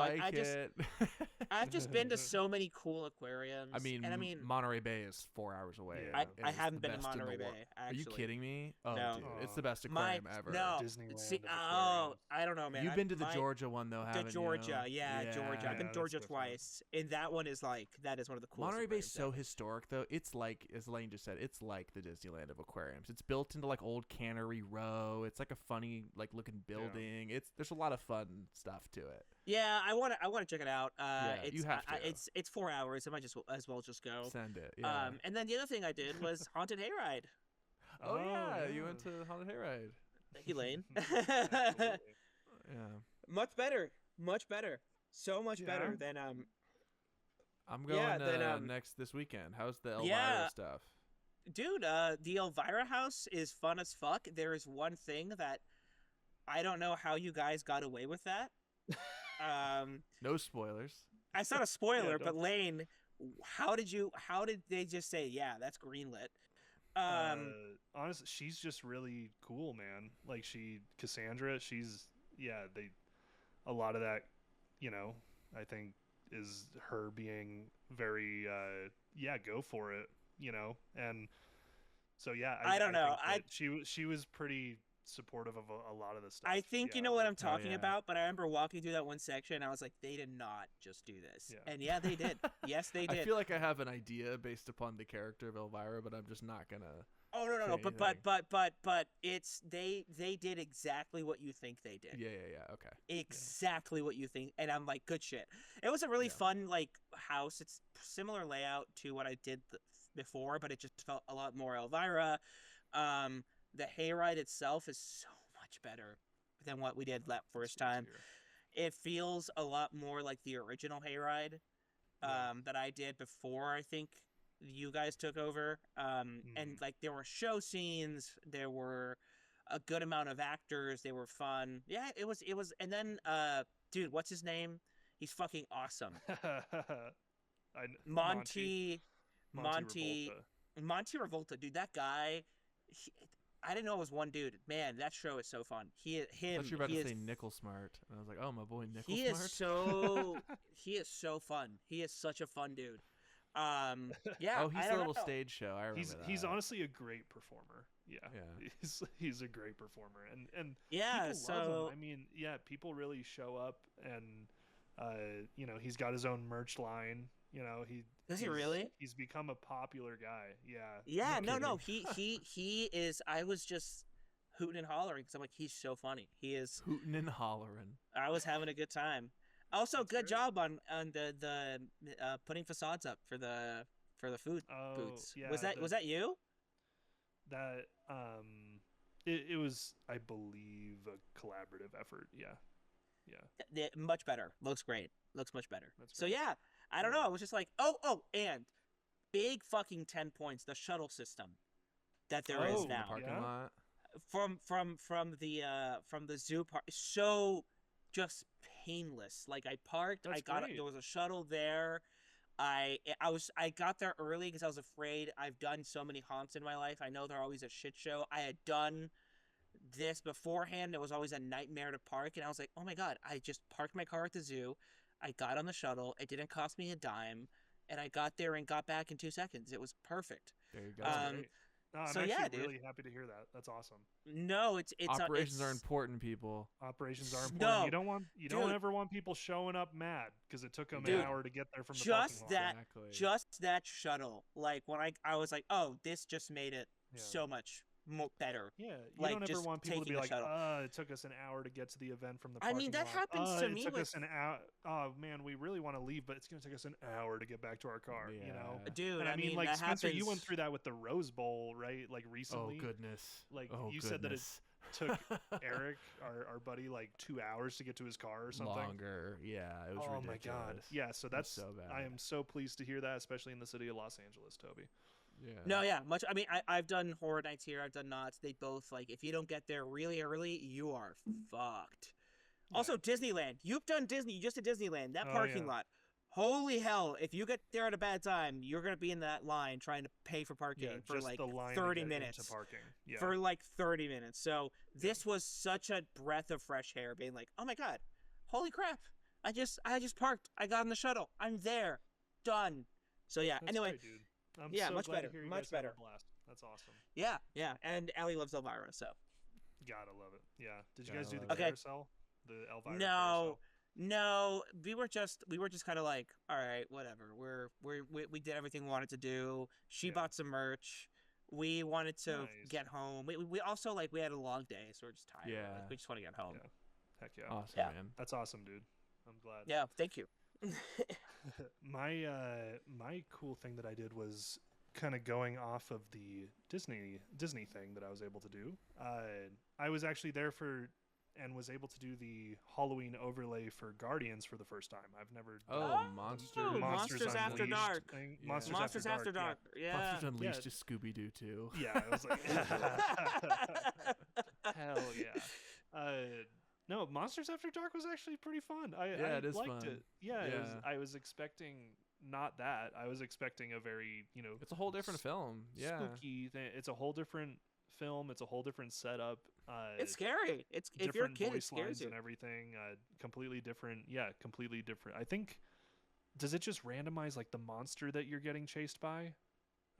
I've just been to so many cool aquariums. I mean, Monterey Bay is 4 hours away. Yeah. I haven't been to Monterey Bay. Actually. Are you kidding me? Oh, no. Dude, it's the best aquarium ever. No, Disneyland. I don't know, man. You've been to the Georgia one though, haven't you? Georgia, yeah, Georgia. I've been to Georgia twice, and that one is like that is one of the coolest. Monterey Bay's so historic though. It's like, as Lane just said, it's like the Disneyland of aquariums. It's built into like old Cannery Row. It's like a funny like looking building. There's a lot of fun stuff to it. Yeah, I want to check it out. You have to. It's 4 hours. I might as well just go. Send it. Yeah. And then the other thing I did was Haunted Hayride. Oh yeah, you went to Haunted Hayride. Thank you, Lane. Yeah. Much better. So much better than I'm going next this weekend. How's the Elvira stuff? Dude, the Elvira house is fun as fuck. There is one thing that I don't know how you guys got away with that. No spoilers. It's not a spoiler, but Lane, how did they just say, yeah, that's greenlit? Honestly, she's just really cool, man. Like Cassandra, a lot of that, I think is her being very, go for it, and so, yeah. I don't know. She was pretty supportive of a lot of the stuff. I think you know what I'm talking about, but I remember walking through that one section and I was like, they did not just do this. Yeah. And yeah, they did. Yes, they did. I feel like I have an idea based upon the character of Elvira, but I'm just not gonna. Oh no, but it's they did exactly what you think they did. Yeah, okay. Exactly what you think, and I'm like, good shit. It was a really fun like house. It's similar layout to what I did before, but it just felt a lot more Elvira. The hayride itself is so much better than what we did that first time. It feels a lot more like the original hayride that I did before I think you guys took over. And like there were show scenes, there were a good amount of actors, they were fun. Yeah, it was and then dude, what's his name? He's fucking awesome. Monty Revolta, dude, that guy I didn't know it was one dude. Man, that show is so fun. I thought you were about to say Nickel Smart, and I was like, "Oh, my boy, Nickel Smart." He is so fun. He is such a fun dude. Yeah. Oh, he's a little stage show. I remember that. He's honestly a great performer. Yeah. He's a great performer, and yeah. People love him. I mean, yeah, people really show up, and he's got his own merch line. Does he really? He's become a popular guy. Yeah. Yeah. No. He is. I was just hooting and hollering because I'm like, he's so funny. He is hooting and hollering. I was having a good time. Also, good job on the putting facades up for the food booths. Yeah, was that you? That It was, I believe, a collaborative effort. Much better. Looks great. Looks much better. That's So great. yeah, I don't know. I was just like, and big fucking 10 points. The shuttle system that there is now. The parking lot. From the zoo park, so just painless. Like I parked, there was a shuttle there. I got there early because I was afraid. I've done so many haunts in my life. I know they're always a shit show. I had done this beforehand. It was always a nightmare to park, and I was like, oh my god, I just parked my car at the zoo. I got on the shuttle. It didn't cost me a dime, and I got there and got back in 2 seconds. It was perfect. There you go. No, I'm actually really happy to hear that. That's awesome. No, it's operations are important, people. Operations are important. No, you don't ever want people showing up mad because it took them an hour to get there from the parking lot. Just that shuttle. Like when I was like, oh, this just made it so much better. Yeah, you don't ever want people to be like, it took us an hour to get to the event from the parking lot. I mean, that happens to me. It took us an hour. Oh man, we really want to leave, but it's gonna take us an hour to get back to our car. Yeah. You know, dude. And I mean, like that Spencer, happens... you went through that with the Rose Bowl, right? Like recently. Oh goodness. Like you said that it took Eric, our buddy, like 2 hours to get to his car or something. Longer. Yeah, it was ridiculous. Oh my god. Yeah, so that's so bad. I am so pleased to hear that, especially in the city of Los Angeles, Toby. Yeah. No, yeah, much. I mean, I've done horror nights here. I've done knots. They both, like, if you don't get there really early, you are fucked. Yeah. Also, Disneyland. You've done Disney. You just did Disneyland. That parking lot. Holy hell! If you get there at a bad time, you're gonna be in that line trying to pay for parking for like 30 minutes. For like 30 minutes. So this was such a breath of fresh air. Being like, oh my god, holy crap! I just parked. I got on the shuttle. I'm there. Done. So yeah. That's anyway. Great, dude. I'm so much glad better. To hear you much guys better. Have a blast. That's awesome. Yeah. And Allie loves Elvira, so. Gotta love it. Yeah. Did you guys do the carousel? The Elvira carousel? No. We were just kind of like, all right, whatever. We did everything we wanted to do. She bought some merch. We wanted to get home. We also we had a long day, so we're just tired. Yeah. We just want to get home. Yeah. Heck yeah. Awesome, man. That's awesome, dude. I'm glad. Yeah. Thank you. My cool thing that I did was kind of going off of the Disney thing that I was able to do. I was actually there and was able to do the Halloween overlay for Guardians for the first time. I've never done Monsters After Dark. Monsters After Dark. Yeah. Monsters Unleashed is Scooby-Doo too. Yeah, I was like hell yeah. No, Monsters After Dark was actually pretty fun. I liked it. Yeah, yeah. I was expecting not that. I was expecting a very, it's a whole different film. Yeah. Spooky thing. It's a whole different film. It's a whole different setup. It's scary. It's if you're a kid, it scares you. And everything. Completely different. Yeah, completely different. I think. Does it just randomize the monster that you're getting chased by?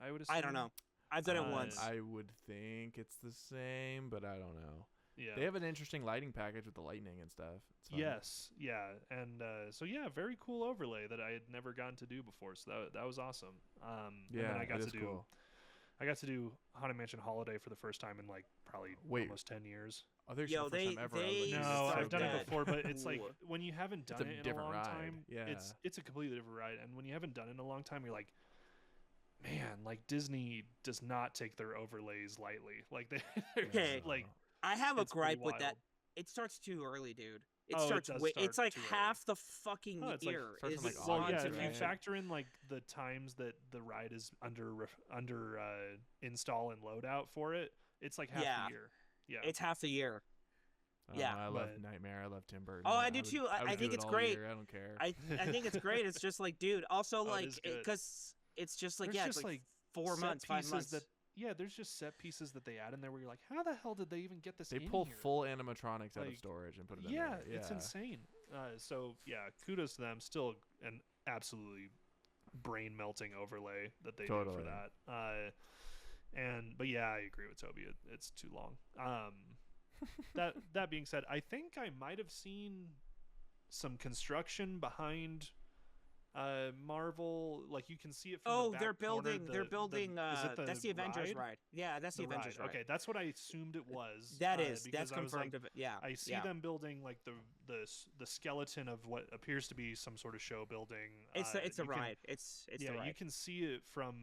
I would assume. I don't know. I've done it once. I would think it's the same, but I don't know. Yeah. They have an interesting lighting package with the lightning and stuff. Yes, yeah, and so yeah, very cool overlay that I had never gotten to do before. So that was awesome. Yeah, and then I got to do. Cool. I got to do Haunted Mansion Holiday for the first time in probably almost 10 years. Oh, there's the first time ever. No, I've done it before, but it's when you haven't done it in a long time, yeah. it's a completely different ride. And when you haven't done it in a long time, you're like, man, Disney does not take their overlays lightly. I have a gripe with that. It starts too early, dude. It's like half the fucking year. If you factor in the times that the ride is under install and loadout for it, it's half the year. Yeah, it's half the year. I love Nightmare. I love Tim Burton. Oh, I do too. I think it's great. I don't care. I think it's great. It's just dude. Also, because it's just it's 4 months, 5 months. There's just set pieces that they add in there where you're like, how the hell did they even get this? They pull full animatronics out of storage and put it in there. Yeah, it's insane. So kudos to them. Still an absolutely brain melting overlay that they do for that. But I agree with Toby. It's too long. That being said, I think I might have seen some construction behind Marvel, you can see it from the back they're building that's the Avengers ride? ride. Yeah, that's the Avengers ride. Okay, that's what I assumed it was. That's confirmed. I see them building the skeleton of what appears to be some sort of show building. It's a ride. It's the ride. You can see it from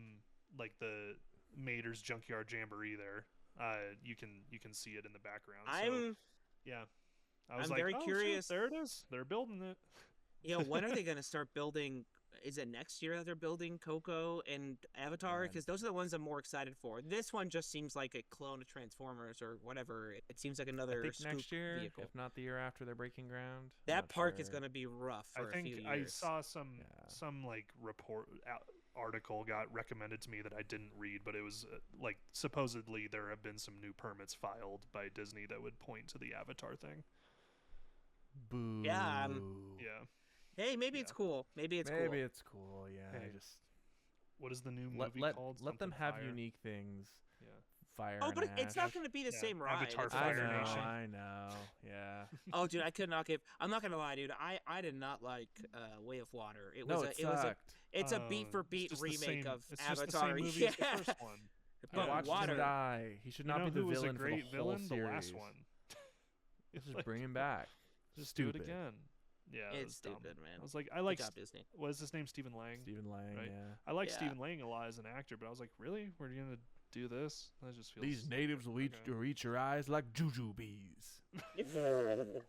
the Mater's Junkyard Jamboree there. You can see it in the background. Yeah. I was like, very curious. Shit, there it is. They're building it. When are they going to start building? Is it next year that they're building Coco and Avatar? Because those are the ones I'm more excited for. This one just seems like a clone of Transformers or whatever. It seems like another next year, vehicle. if not the year after, they're breaking ground. That park is going to be rough for a few years. I saw some like article got recommended to me that I didn't read, but it was like supposedly there have been some new permits filed by Disney that would point to the Avatar thing. Boo. Yeah. Yeah. Hey, maybe it's cool. Maybe it's cool. Yeah. Hey, just what is the new movie called? Let them have Fire? unique things. Yeah. Fire. Oh, but and it's not going to be the same ride. Avatar Fire Nation. I know. Yeah. Oh, dude, I could not give. I'm not gonna lie, dude. I did not like Way of Water. It's a beat for beat remake of Avatar. Just the same movie as the first one. But watch Water. him die. He should not be the villain for the whole villain? series. The last one. Just bring him back. Just do it again. Yeah, it's stupid, man. I was like, I like. Good job, Disney. What is his name? Stephen Lang. Stephen Lang, right? yeah. I like Stephen Lang a lot as an actor, but I was like, really? We're gonna do this? That just feels. These natives will eat your eyes like jujubes. It's the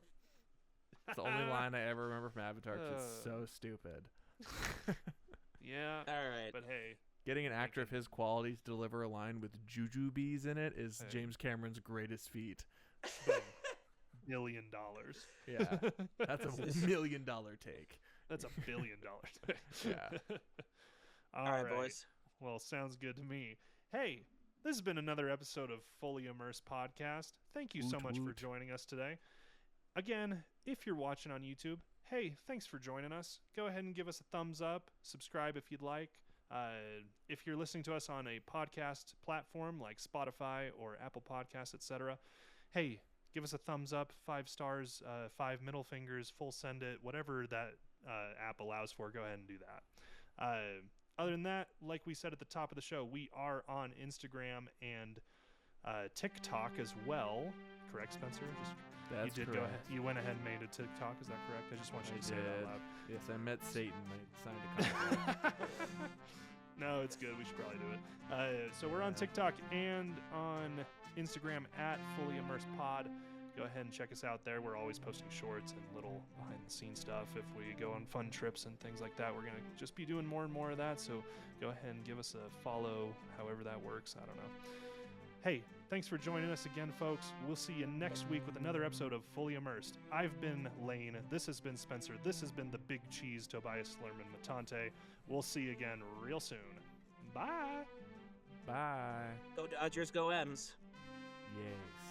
only line I ever remember from Avatar. 'Cause it's so stupid. Yeah. All right. But hey, getting an actor of his qualities to deliver a line with jujubes in it is James Cameron's greatest feat. $1 billion. Yeah, that's a $1 million take. That's $1 billion take. Yeah. All right, boys. Well, sounds good to me. Hey, this has been another episode of Fully Immersed Podcast. Thank you so much for joining us today. Again, if you're watching on YouTube, hey, thanks for joining us. Go ahead and give us a thumbs up. Subscribe if you'd like. If you're listening to us on a podcast platform like Spotify or Apple Podcasts, etc., hey, give us a thumbs up, 5 stars, 5 middle fingers, full send it, whatever that app allows for. Go ahead and do that. Other than that, like we said at the top of the show, we are on Instagram and TikTok as well. Correct, Spencer? That's correct. Go ahead. You went ahead and made a TikTok. Is that correct? I just want you to say it out loud. Yes, I met Satan. I signed a contract. No, it's good. We should probably do it. So we're on TikTok and on Instagram at Fully Immersed Pod. Go ahead and check us out there. We're always posting shorts and little behind-the-scenes stuff. If we go on fun trips and things like that, we're going to just be doing more and more of that. So go ahead and give us a follow, however that works. I don't know. Hey, thanks for joining us again, folks. We'll see you next week with another episode of Fully Immersed. I've been Lane. This has been Spencer. This has been the Big Cheese, Tobias Slerman Matante. We'll see you again real soon. Bye. Bye. Go Dodgers, go M's. Yes.